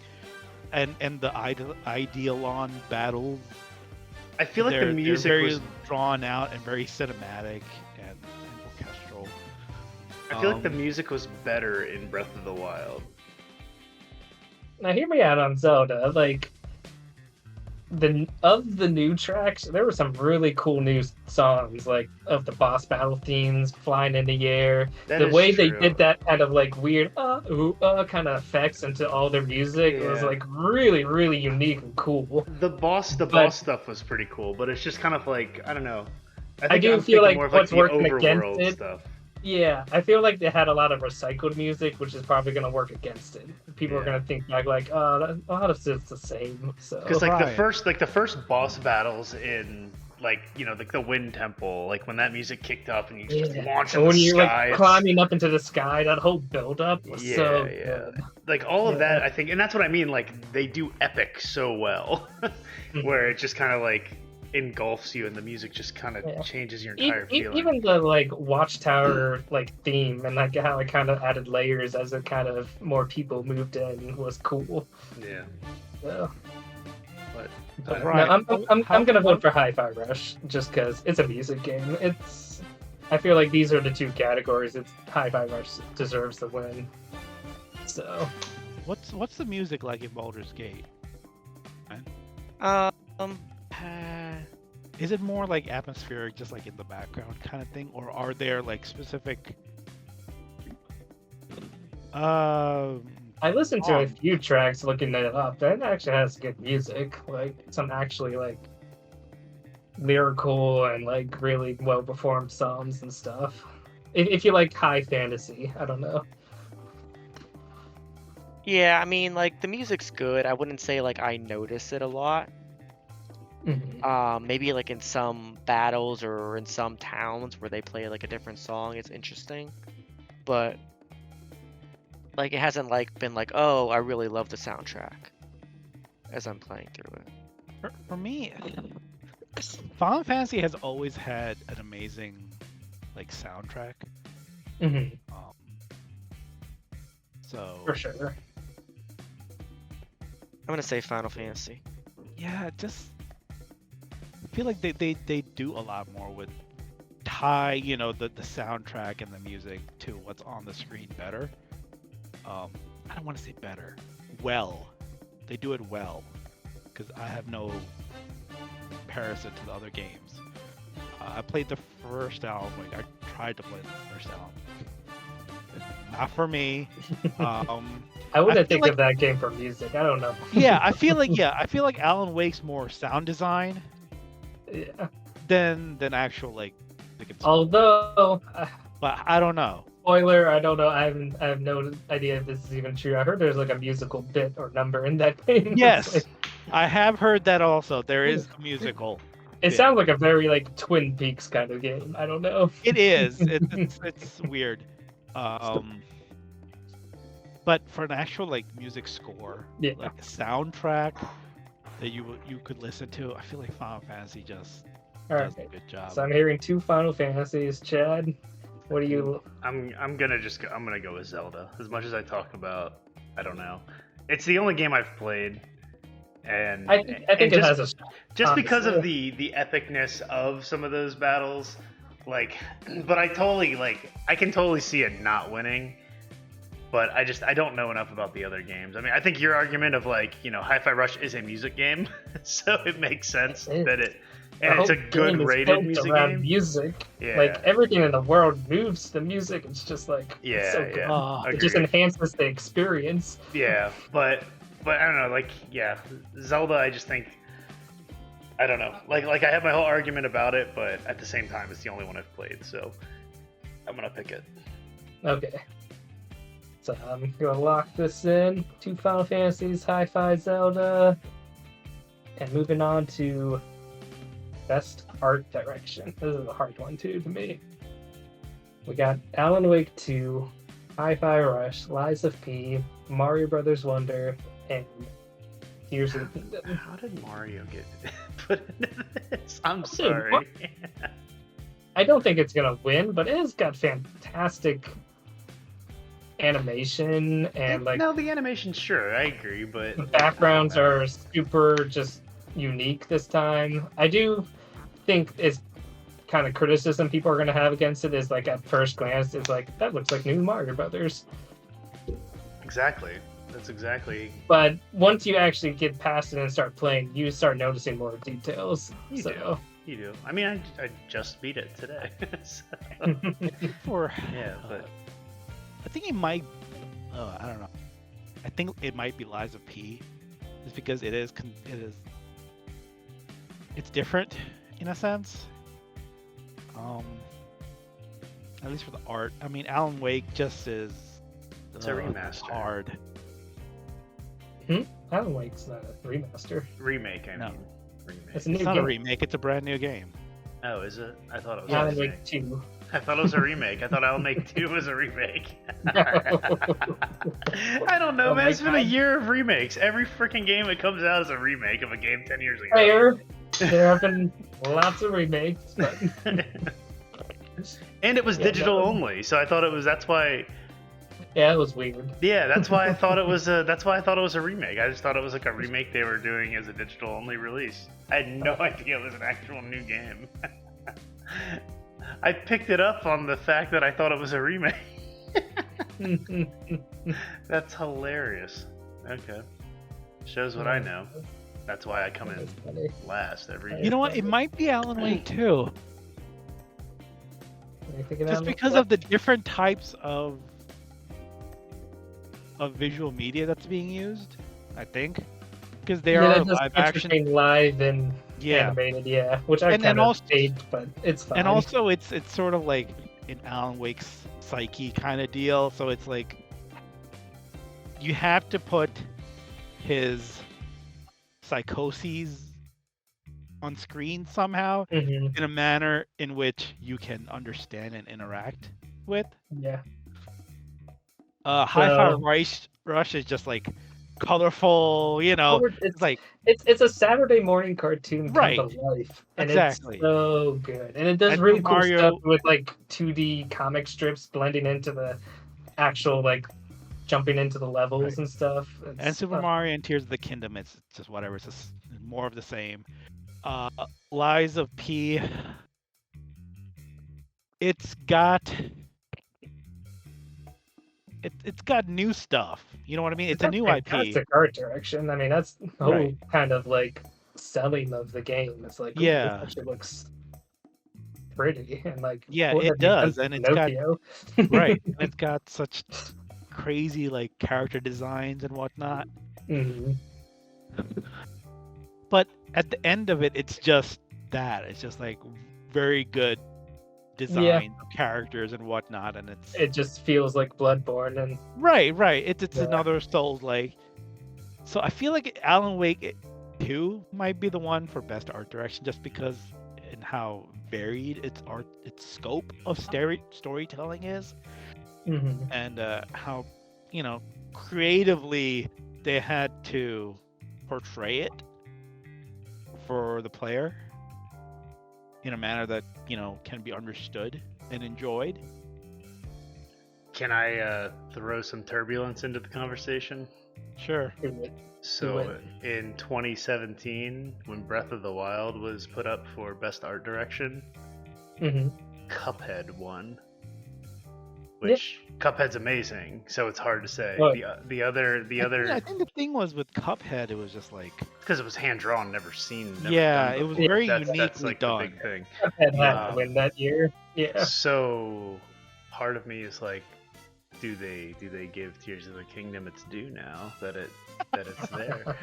and the Idealon battles. I feel like the music they're very was. drawn out and very cinematic and orchestral. I feel like the music was better in Breath of the Wild. Now hear me out on Zelda. Like of the new tracks, there were some really cool new songs, like of the boss battle themes, flying in the air. That The is way they true. did that kind of like weird kind of effects into all their music was Yeah. like really, really unique and cool. The boss stuff was pretty cool, but it's just kind of like I don't know. I do I'm feel thinking like more of what's the working against overworld it- stuff. Yeah, I feel like they had a lot of recycled music, which is probably going to work against it. People are Yeah. going to think like, oh, a lot of it's the same. So Because like Right. the first boss battles in like the Wind Temple, like when that music kicked up and you just launch in and when the you're sky, like it's- climbing up into the sky, that whole build up was so Yeah, good. like all of Yeah. that, I think, and that's what I mean. Like they do epic so well, where it just kind of like engulfs you, and the music just kind of Yeah. changes your entire feeling. Even the like Watchtower like theme and like how it kind of added layers as it kind of more people moved in was cool. Yeah, So, but Right. no, I'm gonna vote for Hi-Fi Rush just because it's a music game. I feel like these are the two categories. It's Hi-Fi Rush deserves the win. So What's the music like in Baldur's Gate? Is it more like atmospheric, just like in the background kind of thing, or are there like specific? I listened to a few tracks looking it up. That actually has good music, like some actually like lyrical and like really well performed songs and stuff. If you like high fantasy, I don't know. Yeah, I mean, like the music's good. I wouldn't say like I notice it a lot. Maybe like in some battles or in some towns where they play like a different song, it's interesting. But like it hasn't like been like, oh, I really love the soundtrack as I'm playing through it. For me, Final Fantasy has always had an amazing like soundtrack. Mm-hmm. So For sure. I'm gonna say Final Fantasy. yeah, just I feel like they do a lot more with tie, the soundtrack and the music to what's on the screen better. I don't want to say better. Well, they do it well because I have no comparison to the other games. I played the first album. Like I tried to play the first album. Not for me. I wouldn't feel think like- of that game for music. I don't know. I feel like Alan Wake's more sound design Yeah. than actual like the guitar. Although, But I don't know. spoiler, I don't know. I have no idea if this is even true. I heard there's like a musical bit or number in that game. Yes, It's I have heard that also. There is a musical. It Yeah. sounds like a very like Twin Peaks kind of game. I don't know. It is. It's weird. But for an actual like music score, Yeah. like a soundtrack that you could listen to, I feel like Final Fantasy just All does right. a good job. So I'm hearing two Final Fantasies. Chad, what do you? I'm gonna go with Zelda. As much as I talk about, I don't know. It's the only game I've played, and I think and it has a. just because of honestly. the epicness of some of those battles, like, but I can totally see it not winning. But I don't know enough about the other games. I mean, I think your argument of like, Hi-Fi Rush is a music game, so it makes sense It is. that and it's a good rated music game. Music. Yeah. Like everything in the world moves to music. It's just like it's so good. It just enhances the experience. Yeah, but I don't know. Like Zelda. I just think I don't know. Like I have my whole argument about it, but at the same time, it's the only one I've played, so I'm gonna pick it. Okay. So I'm gonna lock this in. 2 Final Fantasies, Hi-Fi Zelda, and moving on to best art direction. This is a hard one too to me. We got Alan Wake 2, Hi-Fi Rush, Lies of P, Mario Brothers Wonder, and Tears of the Kingdom. How did Mario get put into this? I'm sorry. I don't think it's gonna win, but it has got fantastic animation and like. No, the animation, sure, I agree, but the backgrounds are super just unique this time. I do think it's kind of criticism people are gonna have against it is like at first glance, it's like that looks like new Mario Brothers. Exactly. That's exactly. But once you actually get past it and start playing, you start noticing more details. You do. I mean, I just beat it today. So. But I think it might. I don't know. I think it might be Lies of P, just because it is. It's different in a sense. At least for the art. I mean, Alan Wake just is. It's a remaster. Hard. Alan Wake's not a remaster. Remake, I mean. No. Remake. It's a new not game. a remake. It's a brand new game. Oh, is it? I thought it was Alan a remake. Wake 2. I thought it was a remake. I thought Alan Wake 2 was a remake. I don't know, man. It's been a year of remakes. Every freaking game that comes out is a remake of a game 10 years ago. Fair. There have been lots of remakes, but... And it was digital only, so I thought it was. That's why. Yeah, it was weird. Yeah, that's why I thought it was a. That's why I thought it was a remake. I just thought it was like a remake they were doing as a digital only release. I had no idea it was an actual new game. I picked it up on the fact that I thought it was a remake. That's hilarious. Okay, shows what I know. That's why I come in last every year. You know what? It might be Alan Wake 2. Just because of the different types of visual media that's being used, I think. Because they are live action, live and animated, which I kind of hate, but it's fine. And also, it's sort of like an Alan Wake's psyche kind of deal. So it's like you have to put his psychoses on screen somehow in a manner in which you can understand and interact with. Yeah. Hi-Fi Rush is just like colorful, it's like it's a Saturday morning cartoon right. kind of life, and exactly. It's so good, and it does really cool stuff with like 2D comic strips blending into the actual like jumping into the levels and stuff. And Super Mario and Tears of the Kingdom, it's just whatever. It's just more of the same. Lies of P. It's got new stuff. You know what I mean? It's a new IP. Fantastic art direction. I mean, that's the whole kind of like selling of the game. It's like, it actually looks pretty and like it does, and it's got right. And it's got such crazy like character designs and whatnot. But at the end of it, it's just that. It's just like very good design of characters and whatnot, and it just feels like Bloodborne and right. It's another Souls-like. So I feel like Alan Wake 2 might be the one for best art direction, just because and how varied its scope of storytelling is, and how creatively they had to portray it for the player in a manner that can be understood and enjoyed. Can I throw some turbulence into the conversation? Sure. So in 2017, when Breath of the Wild was put up for best art direction, Cuphead won. which Cuphead's amazing, so it's hard to say. Oh. The other, I think the thing was with Cuphead, it was just like because it was hand drawn, never yeah, it was very that's uniquely like done. the big thing. Cuphead had to win that year. Yeah. So part of me is like, do they give Tears of the Kingdom its due now that it's there,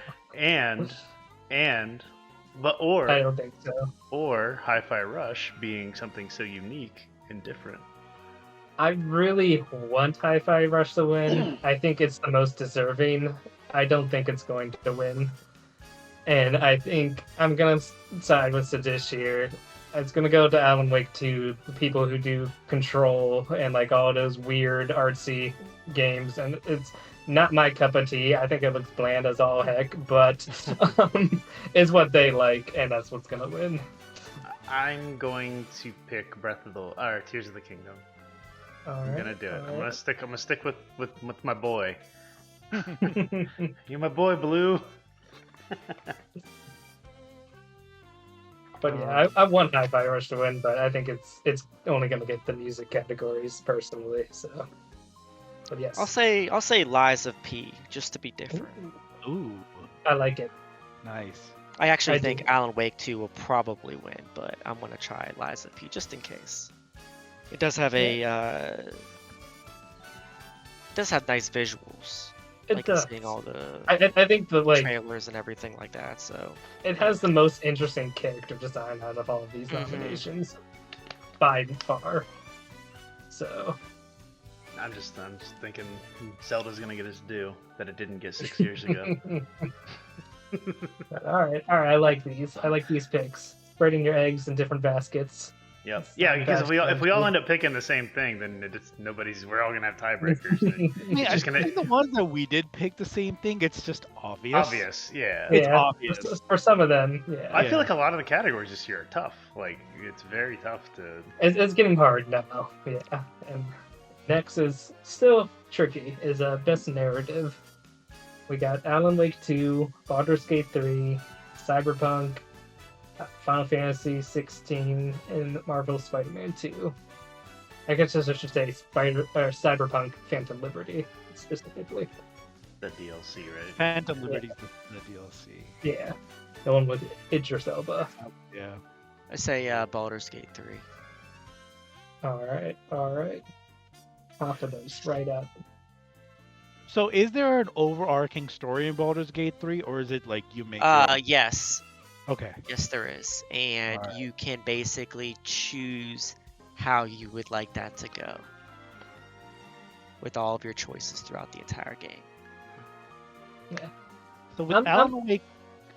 or I don't think so. Or Hi-Fi Rush being something so unique and different. I really want Hi-Fi Rush to win. I think it's the most deserving. I don't think it's going to win. And I think I'm going to side with Sadish here. It's going to go to Alan Wake 2, the people who do Control and like all those weird artsy games. And it's not my cup of tea. I think it looks bland as all heck, but it's what they like, and that's what's going to win. I'm going to pick Tears of the Kingdom. I'm gonna do it. I'm gonna stick with my boy. You're my boy, Blue. But yeah, I want Hi-Fi Rush to win, but I think it's only gonna get the music categories personally. So, but yes, I'll say Lies of P just to be different. Ooh, I like it. nice. I actually I think do. Alan Wake 2 will probably win, but I'm gonna try Lies of P just in case. It does have it does have nice visuals. It like does. seeing all the I think the trailers and everything like that. So it has the most interesting character design out of all of these nominations by far. So I'm just thinking Zelda's gonna get its due that it didn't get 6 years ago. all right. I like these. I like these picks. Spreading your eggs in different baskets. Yep. It's Yeah, not because if we all fast. end up picking the same thing, then we're all gonna have tiebreakers. Yeah, just gonna- I think the ones that we did pick the same thing. It's just obvious. Obvious, yeah. It's Yeah, obvious. for some of them. Yeah, I feel like a lot of the categories this year are tough. Like it's very tough to. it's getting hard now. Yeah, and next is still tricky. Is best narrative. We got Alan Wake 2, Baldur's Gate 3, Cyberpunk, Final Fantasy 16, and Marvel's Spider-Man 2. I guess I should say Cyberpunk Phantom Liberty specifically. The DLC, right? Phantom Liberty's the DLC. Yeah, the one with Idris Elba. Yeah. I say Baldur's Gate 3. All right. Confidence, right up. So, is there an overarching story in Baldur's Gate 3, or is it like you make? your own? Yes. Okay. Yes, there is, and Alright. you can basically choose how you would like that to go with all of your choices throughout the entire game. So with I'm- Alan Wake,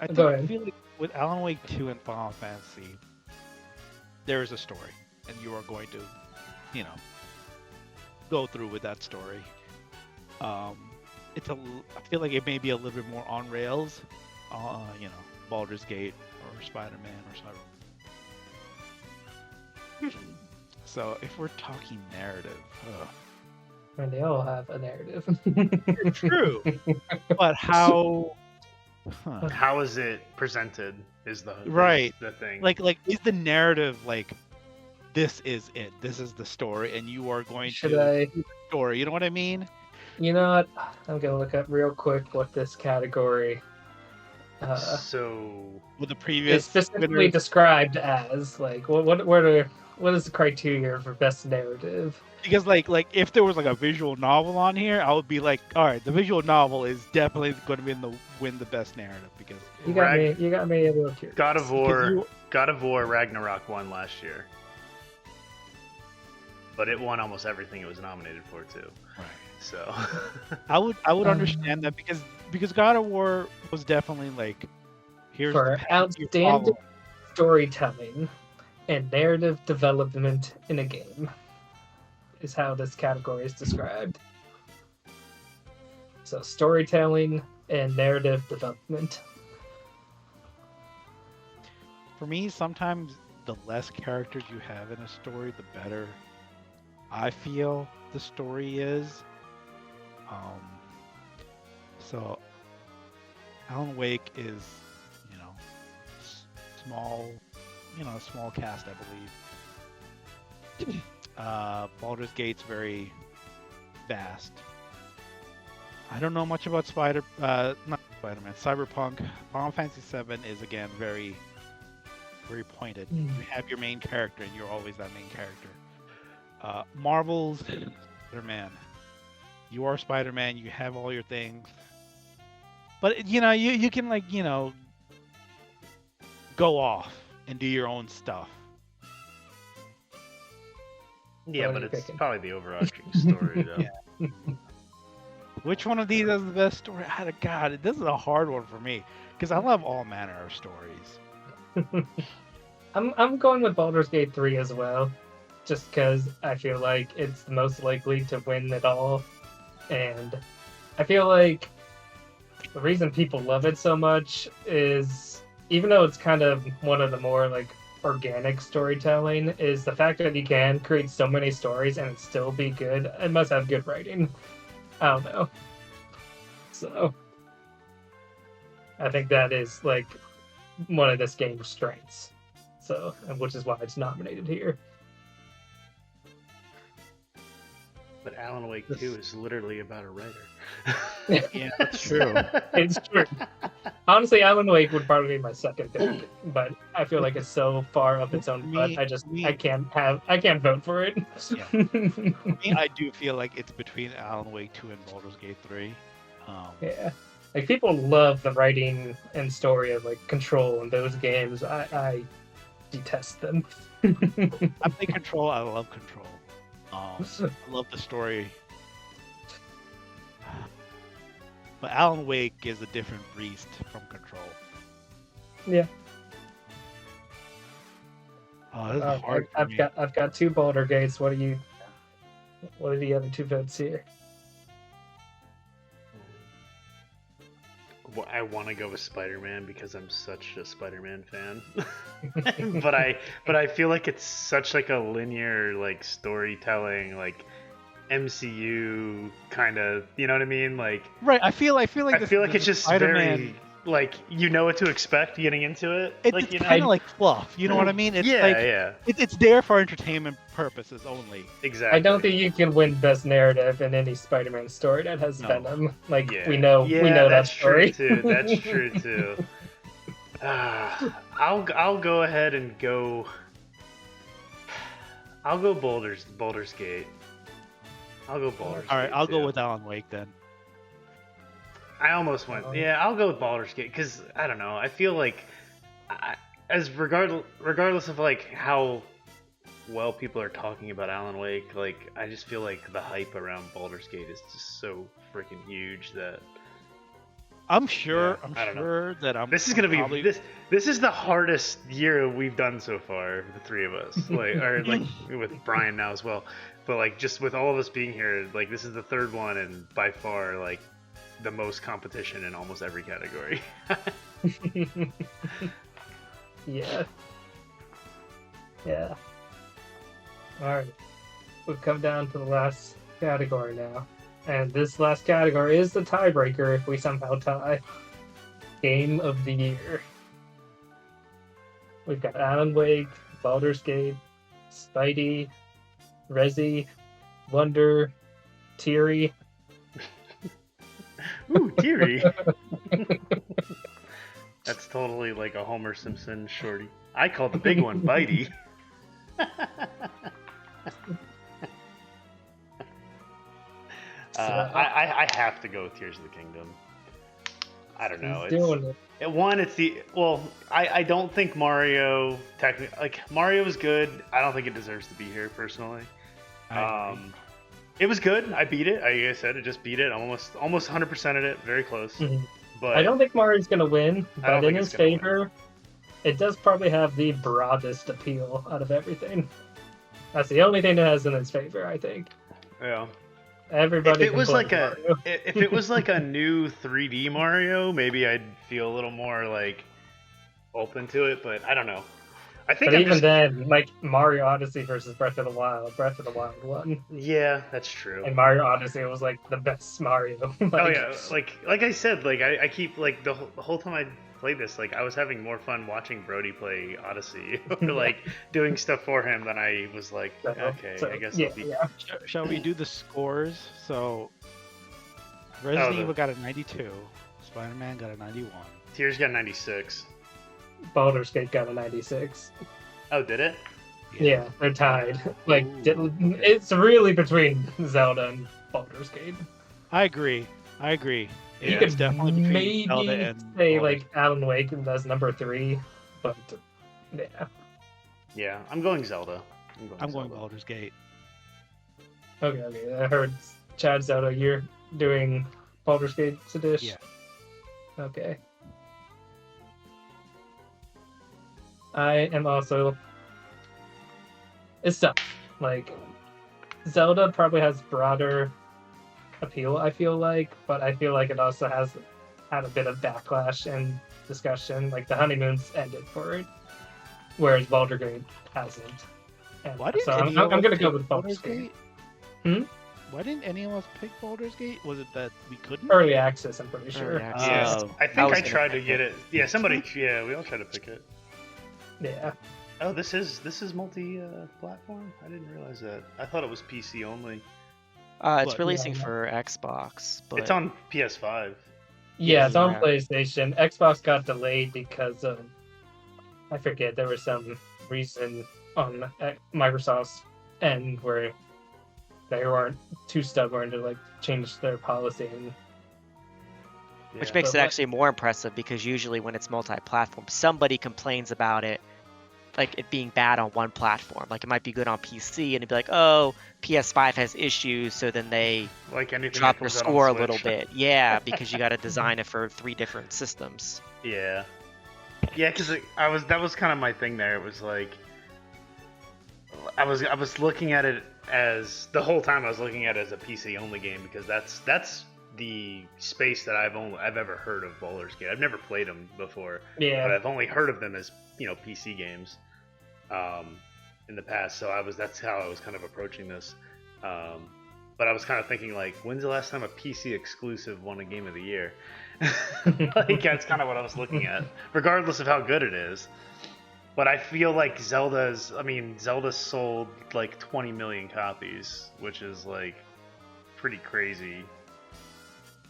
I Go think, ahead. feel like with Alan Wake 2 and Final Fantasy, there is a story, and you are going to, go through with that story. I feel like it may be a little bit more on rails, Baldur's Gate or Spider-Man or something. So if we're talking narrative, And they all have a narrative. true, but how? Huh. How is it presented? Is the Right. the thing? Like is the narrative like this is it? This is the story, and you are going Should to I? the story. You know what I mean? You know what? I'm gonna look up real quick what this category so With the is previous specifically winners. described as. Like, what is the criteria for best narrative? Because like if there was like a visual novel on here, I would be like, all right, the visual novel is definitely going to win the best narrative because You got me a little curious. God of War. you- God of War Ragnarok won last year, but it won almost everything it was nominated for too. Right. So I would understand that because God of War was definitely like here's For the path you follow. outstanding storytelling and narrative development in a game is how this category is described. So storytelling and narrative development. For me, sometimes the less characters you have in a story, the better I feel the story is. So Alan Wake is, small cast, I believe. Baldur's Gate's very vast. I don't know much about not Spider-Man. Cyberpunk. Final Fantasy VII is again very, very pointed. You have your main character, and you're always that main character. Marvel's Spider-Man. You are Spider-Man. You have all your things, but you can go off and do your own stuff. Yeah, but it's probably the overarching story, though. Yeah. Which one of these has the best story? God, this is a hard one for me because I love all manner of stories. I'm going with Baldur's Gate 3 as well, just because I feel like it's the most likely to win it all, and I feel like the reason people love it so much is, even though it's kind of one of the more organic storytelling, is the fact that you can create so many stories and it still be good. It must have good writing. I don't know. So I think that is one of this game's strengths. So, which is why it's nominated here. But Alan Wake 2 is literally about a writer. Yeah, that's true. It's true. Honestly, Alan Wake would probably be my second pick, but I feel like it's so far up its own butt. I can't vote for it. Yeah. For me, I do feel like it's between Alan Wake 2 and Baldur's Gate 3. Yeah. People love the writing and story of Control and those games. I detest them. I play Control. I love Control. I love the story. But Alan Wake is a different beast from Control. Yeah. Oh, this is hard. I've got 2 Baldur Gates. What are the other 2 votes here? Well, I want to go with Spider-Man because I'm such a Spider-Man fan. but I feel like it's such a linear storytelling MCU kind of, you know what I mean? Right. I feel like it's just Spider-Man, very you know what to expect getting into it. It's kind of like fluff. You know what I mean? It's yeah. It's there for entertainment purposes only. Exactly. I don't think you can win best narrative in any Spider-Man story that has Venom. We know that story. That's true too. I'll go ahead and go. I'll go Baldur's Gate. I'll go Baldur's Gate. All right, I'll go with Alan Wake then. I almost went. Yeah, I'll go with Baldur's Gate because I don't know. I feel regardless of how well people are talking about Alan Wake, I just feel the hype around Baldur's Gate is just so freaking huge that I'm sure. This is gonna be this is the hardest year we've done so far, the 3 of us, with Brian now as well. But just with all of us being here, this is the 3rd one, and by far the most competition in almost every category. Yeah. Alright. We've come down to the last category now. And this last category is the tiebreaker if we somehow tie. Game of the Year. We've got Alan Wake, Baldur's Gate, Spidey, Resi, Wonder, Teary. Ooh, Teary. That's totally a Homer Simpson shorty. I call the big one Bitey. I have to go with Tears of the Kingdom. I don't know. I don't think Mario technically Mario was good. I don't think it deserves to be here personally. It was good. I beat it. Like I said, I just beat it. I'm almost 100%ed it. Very close. Mm-hmm. But I don't think Mario's gonna win. But in his favor, it does probably have the broadest appeal out of everything. That's the only thing that has in his favor, I think. Yeah. Everybody. If it was if it was a new 3D Mario, maybe I'd feel a little more open to it. But I don't know. I think. But then, Mario Odyssey versus Breath of the Wild won. Yeah, that's true. And Mario Odyssey was the best Mario. Oh yeah, like I said, I keep the whole time played this, like I was having more fun watching Brody play Odyssey, or like doing stuff for him than I was like, okay, I guess yeah, I'll be. yeah. Shall we do the scores? So, Resident Evil got a 92. Spider-Man got a 91. Tears got 96. Baldur's Gate got a 96. Oh, did it? Yeah, they're tied. Like, Ooh, okay. it's really between Zelda and Baldur's Gate. I agree. You Yeah, could it's definitely between maybe Zelda and say Baldur's like Alan Wake as number 3, but yeah. Yeah, I'm going Zelda. I'm going Baldur's Gate. Okay. I heard Chad Zelda, you're doing Baldur's Gate Sedition. Yeah. Okay. I am also. It's tough. Like, Zelda probably has broader appeal, I feel like, but I feel like it also has had a bit of backlash and discussion. Like, the honeymoon's ended for it, whereas Baldur's Gate hasn't. And Why didn't so any I'm of us gonna go pick with Baldur's Gate. Why didn't any of us pick Baldur's Gate? Was it that we couldn't? Early access, I'm pretty sure. Early access. Yeah, Oh, I I think was I gonna tried to pick get it. it. Yeah, somebody. Yeah, we all tried to pick it. Yeah. Oh, this is multi-platform. I didn't realize that. I thought it was PC only. But- It's releasing Yeah. for Xbox, but It's on PS5. Yeah, it's on Yeah. PlayStation. Xbox got delayed because of, I forget, there was some reason on Microsoft's end where they weren't too stubborn to like change their policy. And which Yeah. makes But it what- actually more impressive because usually when it's multi-platform, somebody complains about it, like it being bad on one platform. Like it might be good on PC, and it'd be like, oh, PS5 has issues, so then they Like anything. drop that their comes out on score a little Switch. bit. Yeah, because you got to design it for 3 different systems. Yeah. Yeah, because that was kind of my thing there. It was like I was looking at it as the whole time I was looking at it as a PC only game because that's the space that I've ever heard of Baldur's Gate. I've never played them before, yeah, but I've only heard of them as PC games in the past. So that's how I was kind of approaching this. But I was kind of thinking like, when's the last time a PC exclusive won a Game of the Year? Like that's kind of what I was looking at, regardless of how good it is. But I feel like Zelda sold like 20 million copies, which is like pretty crazy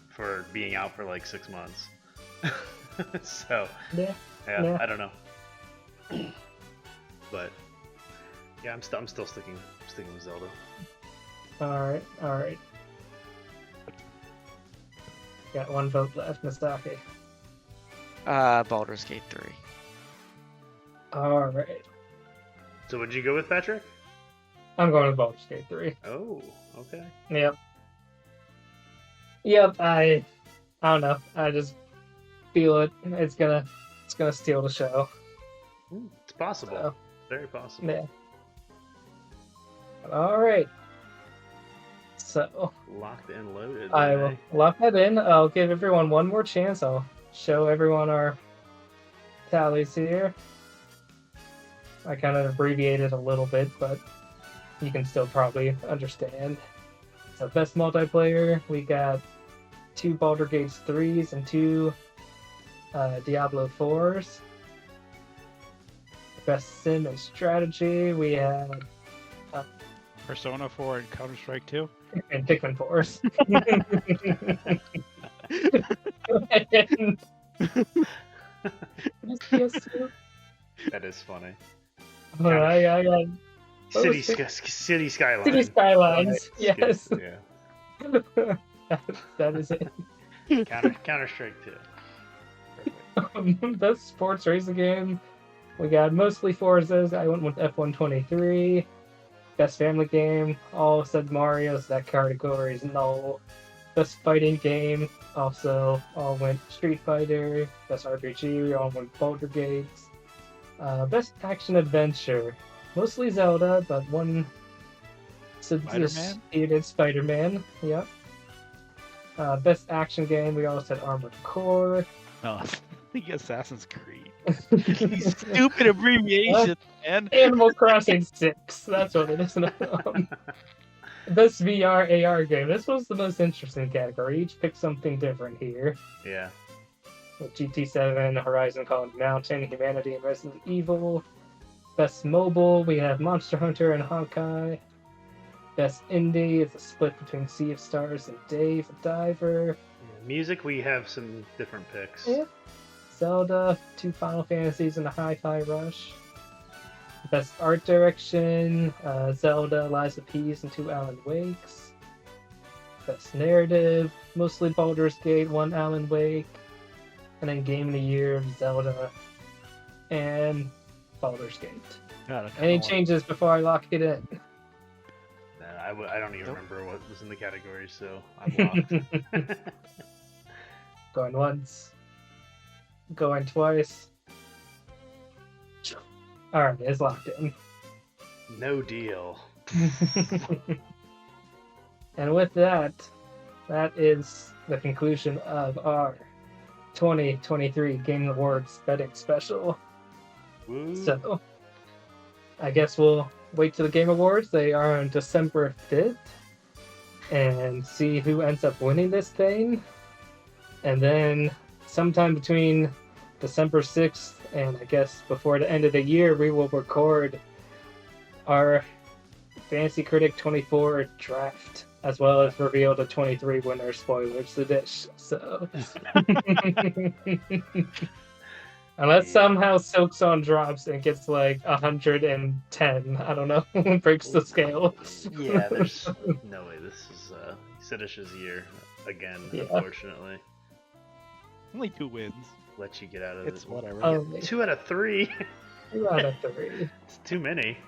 for being out for like 6 months. So yeah. yeah, I don't know. But yeah, I'm still sticking with Zelda. All right. Got one vote left, Mistaki. Baldur's Gate 3. All right, So would you go with Patrick? I'm going with Baldur's Gate 3. Oh, okay. Yep. I don't know. I just feel it. It's gonna steal the show. It's possible. So, Very possible. yeah. All right. So Locked and loaded. I will today. lock that in. I'll give everyone one more chance. I'll show everyone our tallies here. I kind of abbreviated a little bit, but you can still probably understand. So best multiplayer, we got 2 Baldur's Gate 3s and 2 Diablo 4s. Best sim and strategy, we had Persona 4 and Counter-Strike 2. and Pikmin 4s. PS2. That is funny. I got City City Skylines. Skylines. Right. Yes. Yeah. that is it. Counter Strike 2. Best sports racing game. We got mostly Forzas. I went with F123. Best family game. All said Mario, so that category is null. Best fighting game. Also, all went Street Fighter. Best RPG. All went Baldur's Gate. Best action adventure. Mostly Zelda, but one Spider-Man? Spider-Man. Yep. Best action game. We all said Armored Core. No, I think Assassin's Creed. These stupid abbreviations, man. Animal Crossing 6. That's what it is. Best VR AR game. This was the most interesting category. Each picked something different here. Yeah. with GT7, Horizon Call of the Mountain, Humanity, and Resident Evil. Best Mobile, we have Monster Hunter and Hawkeye. Best Indie is a split between Sea of Stars and Dave the Diver. Music, we have some different picks. Yeah. Zelda, 2 Final Fantasies, and a Hi-Fi Rush. Best Art Direction, Zelda, Lies of Peace, and 2 Alan Wakes. Best Narrative, mostly Baldur's Gate, 1 Alan Wake. And then Game of the Year, Zelda, and Baldur's Gate. Any changes before I lock it in? I don't even remember what was in the category, so I'm locked. Going once. Going twice. Alright, it's locked in. No deal. And with that, that is the conclusion of our 2023 Game Awards betting special. Woo. So, I guess we'll wait till the Game Awards. They are on December 5th. And see who ends up winning this thing. And then sometime between December 6th and I guess before the end of the year, we will record our Fantasy Critic 24 draft, as well as reveal the 23 winner spoilers to dish. So, unless somehow Silksong drops and gets like 110, I don't know, breaks the scale. Yeah, there's no way this is Sidish's year again, unfortunately. Only 2 wins. Let you get out of It's this. whatever. 2 out of 3. 2 out of 3. It's too many.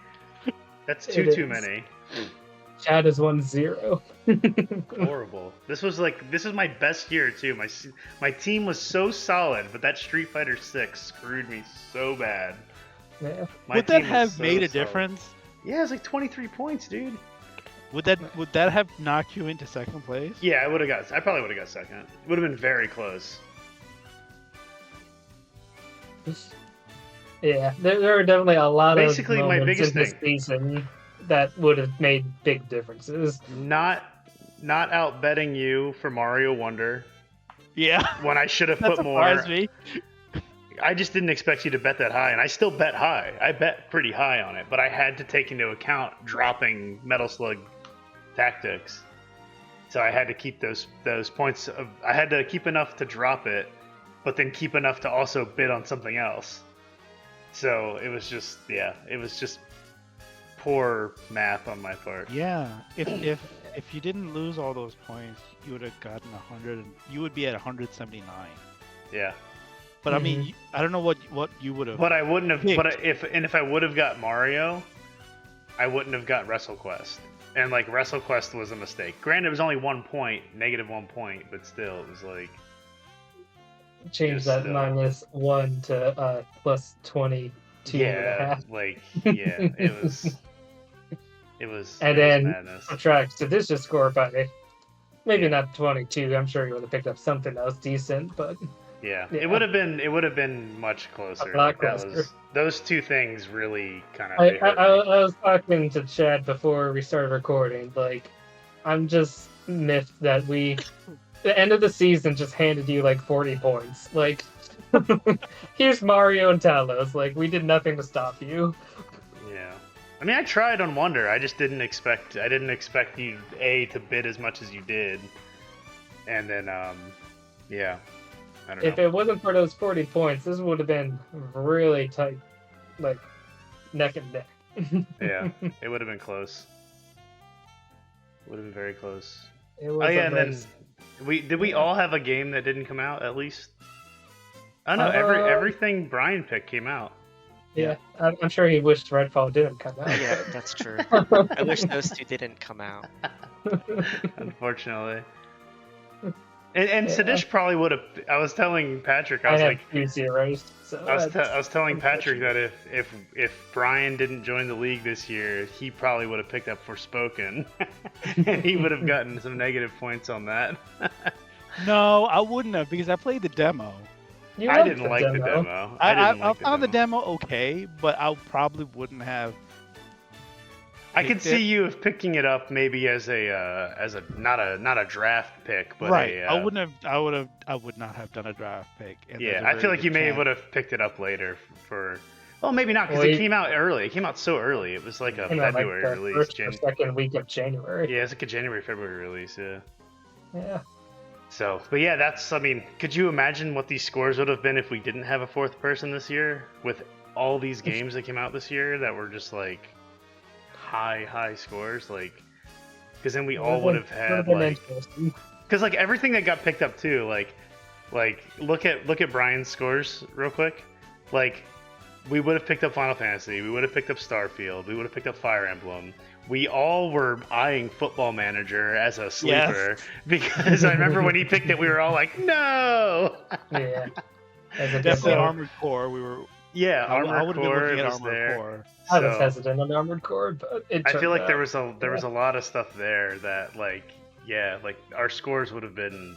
That's It too is. many. Chad is 1-0. Horrible. This is my best year too. My team was so solid, but that Street Fighter 6 screwed me so bad. Yeah. Would that have made a difference? Yeah, it's like 23 points, dude. Would that have knocked you into second place? Yeah, I probably would have got second. It would have been very close. Yeah, there are definitely a lot Basically, of my moments biggest in this thing. season that would have made big differences. Not out betting you for Mario Wonder Yeah. when I should have That put more. surprised me. I just didn't expect you to bet that high, and I still bet high. I bet pretty high on it, but I had to take into account dropping Metal Slug Tactics. So I had to keep those points. I had to keep enough to drop it, but then keep enough to also bid on something else. So it was just poor math on my part. Yeah. If you didn't lose all those points, you would have gotten 100. You would be at 179. Yeah. But I mean, I don't know what you would have. But I wouldn't have. picked. But if I would have got Mario, I wouldn't have got WrestleQuest. And like WrestleQuest was a mistake. Granted, it was only 1 point, -1 point, but still, it was like Change that -1 to plus 22 and a half. It was. And it was then madness. subtract Seditious score by maybe not 22. I'm sure you would have picked up something else decent, but Yeah, yeah. it would have been much closer. A lot Like, closer. those two things really kind of. I was talking to Chad before we started recording. Like, I'm just miffed that the end of the season just handed you like 40 points. Like, here's Mario and Talos. Like, we did nothing to stop you. Yeah, I mean, I tried on Wonder. I just didn't expect. I didn't expect you to bid as much as you did, and then yeah, I don't know. If it wasn't for those 40 points, this would have been really tight, like neck and neck. Yeah, it would have been close. Would have been very close. It was And then nice. we all have a game that didn't come out at least. I don't know. Everything Brian picked came out. Yeah, I'm sure he wished Redfall didn't come out. Yeah, that's true. I wish those two didn't come out. Unfortunately. And Yeah. Sadish probably would have. I was telling Patrick, I I was had like, 2 zeros. So I was telling Patrick that if Brian didn't join the league this year, he probably would have picked up Forspoken, and he would have gotten some negative points on that. No, I wouldn't have because I played the demo. You I liked didn't like the demo. I found the demo okay, but I probably wouldn't have I could see you picking it up maybe as a not a draft pick, but right. I would not have done a draft pick. Yeah, I feel like you would have picked it up later for. Well, maybe not because it came out early. It came out so early. It was like a February release. First or second week of January. Yeah, it's like a February release. Yeah. Yeah. So, but yeah, I mean, could you imagine what these scores would have been if we didn't have a fourth person this year with all these games that came out this year that were just like high scores, like, because then we all would have had like, because like everything that got picked up too, like look at Brian's scores real quick, like we would have picked up Final Fantasy, we would have picked up Starfield, we would have picked up Fire Emblem. We all were eyeing Football Manager as a sleeper because I remember when he picked it, we were all like, no. Yeah. Definitely Armored Core. We were. Yeah, Armored Core was there. Core. I was hesitant on Armored Core, but I feel like there was a lot of stuff there that like our scores would have been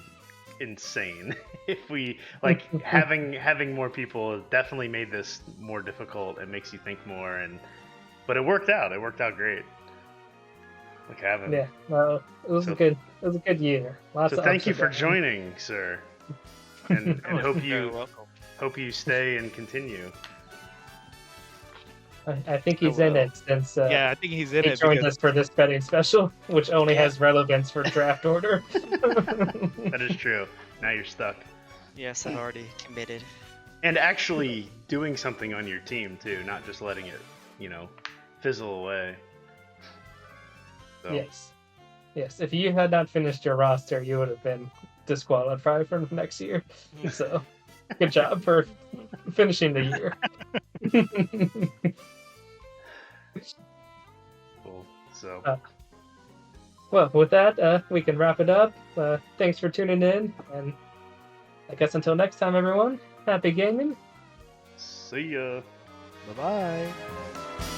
insane if we like having more people definitely made this more difficult. It makes you think more, but it worked out. It worked out great. Like having. Yeah, no, it was a good year. So thank you for joining, sir, and hope you stay and continue. I think he's in it since. I think he's in it. He joined us for this betting special, which only has relevance for draft order. That is true. Now you're stuck. Yes, I've already committed. And actually doing something on your team too, not just letting it, fizzle away. So. Yes. If you had not finished your roster, you would have been disqualified from next year. So, good job for finishing the year. Cool. So. Well, with that, we can wrap it up. Thanks for tuning in, and I guess until next time, everyone. Happy gaming. See ya. Bye-bye.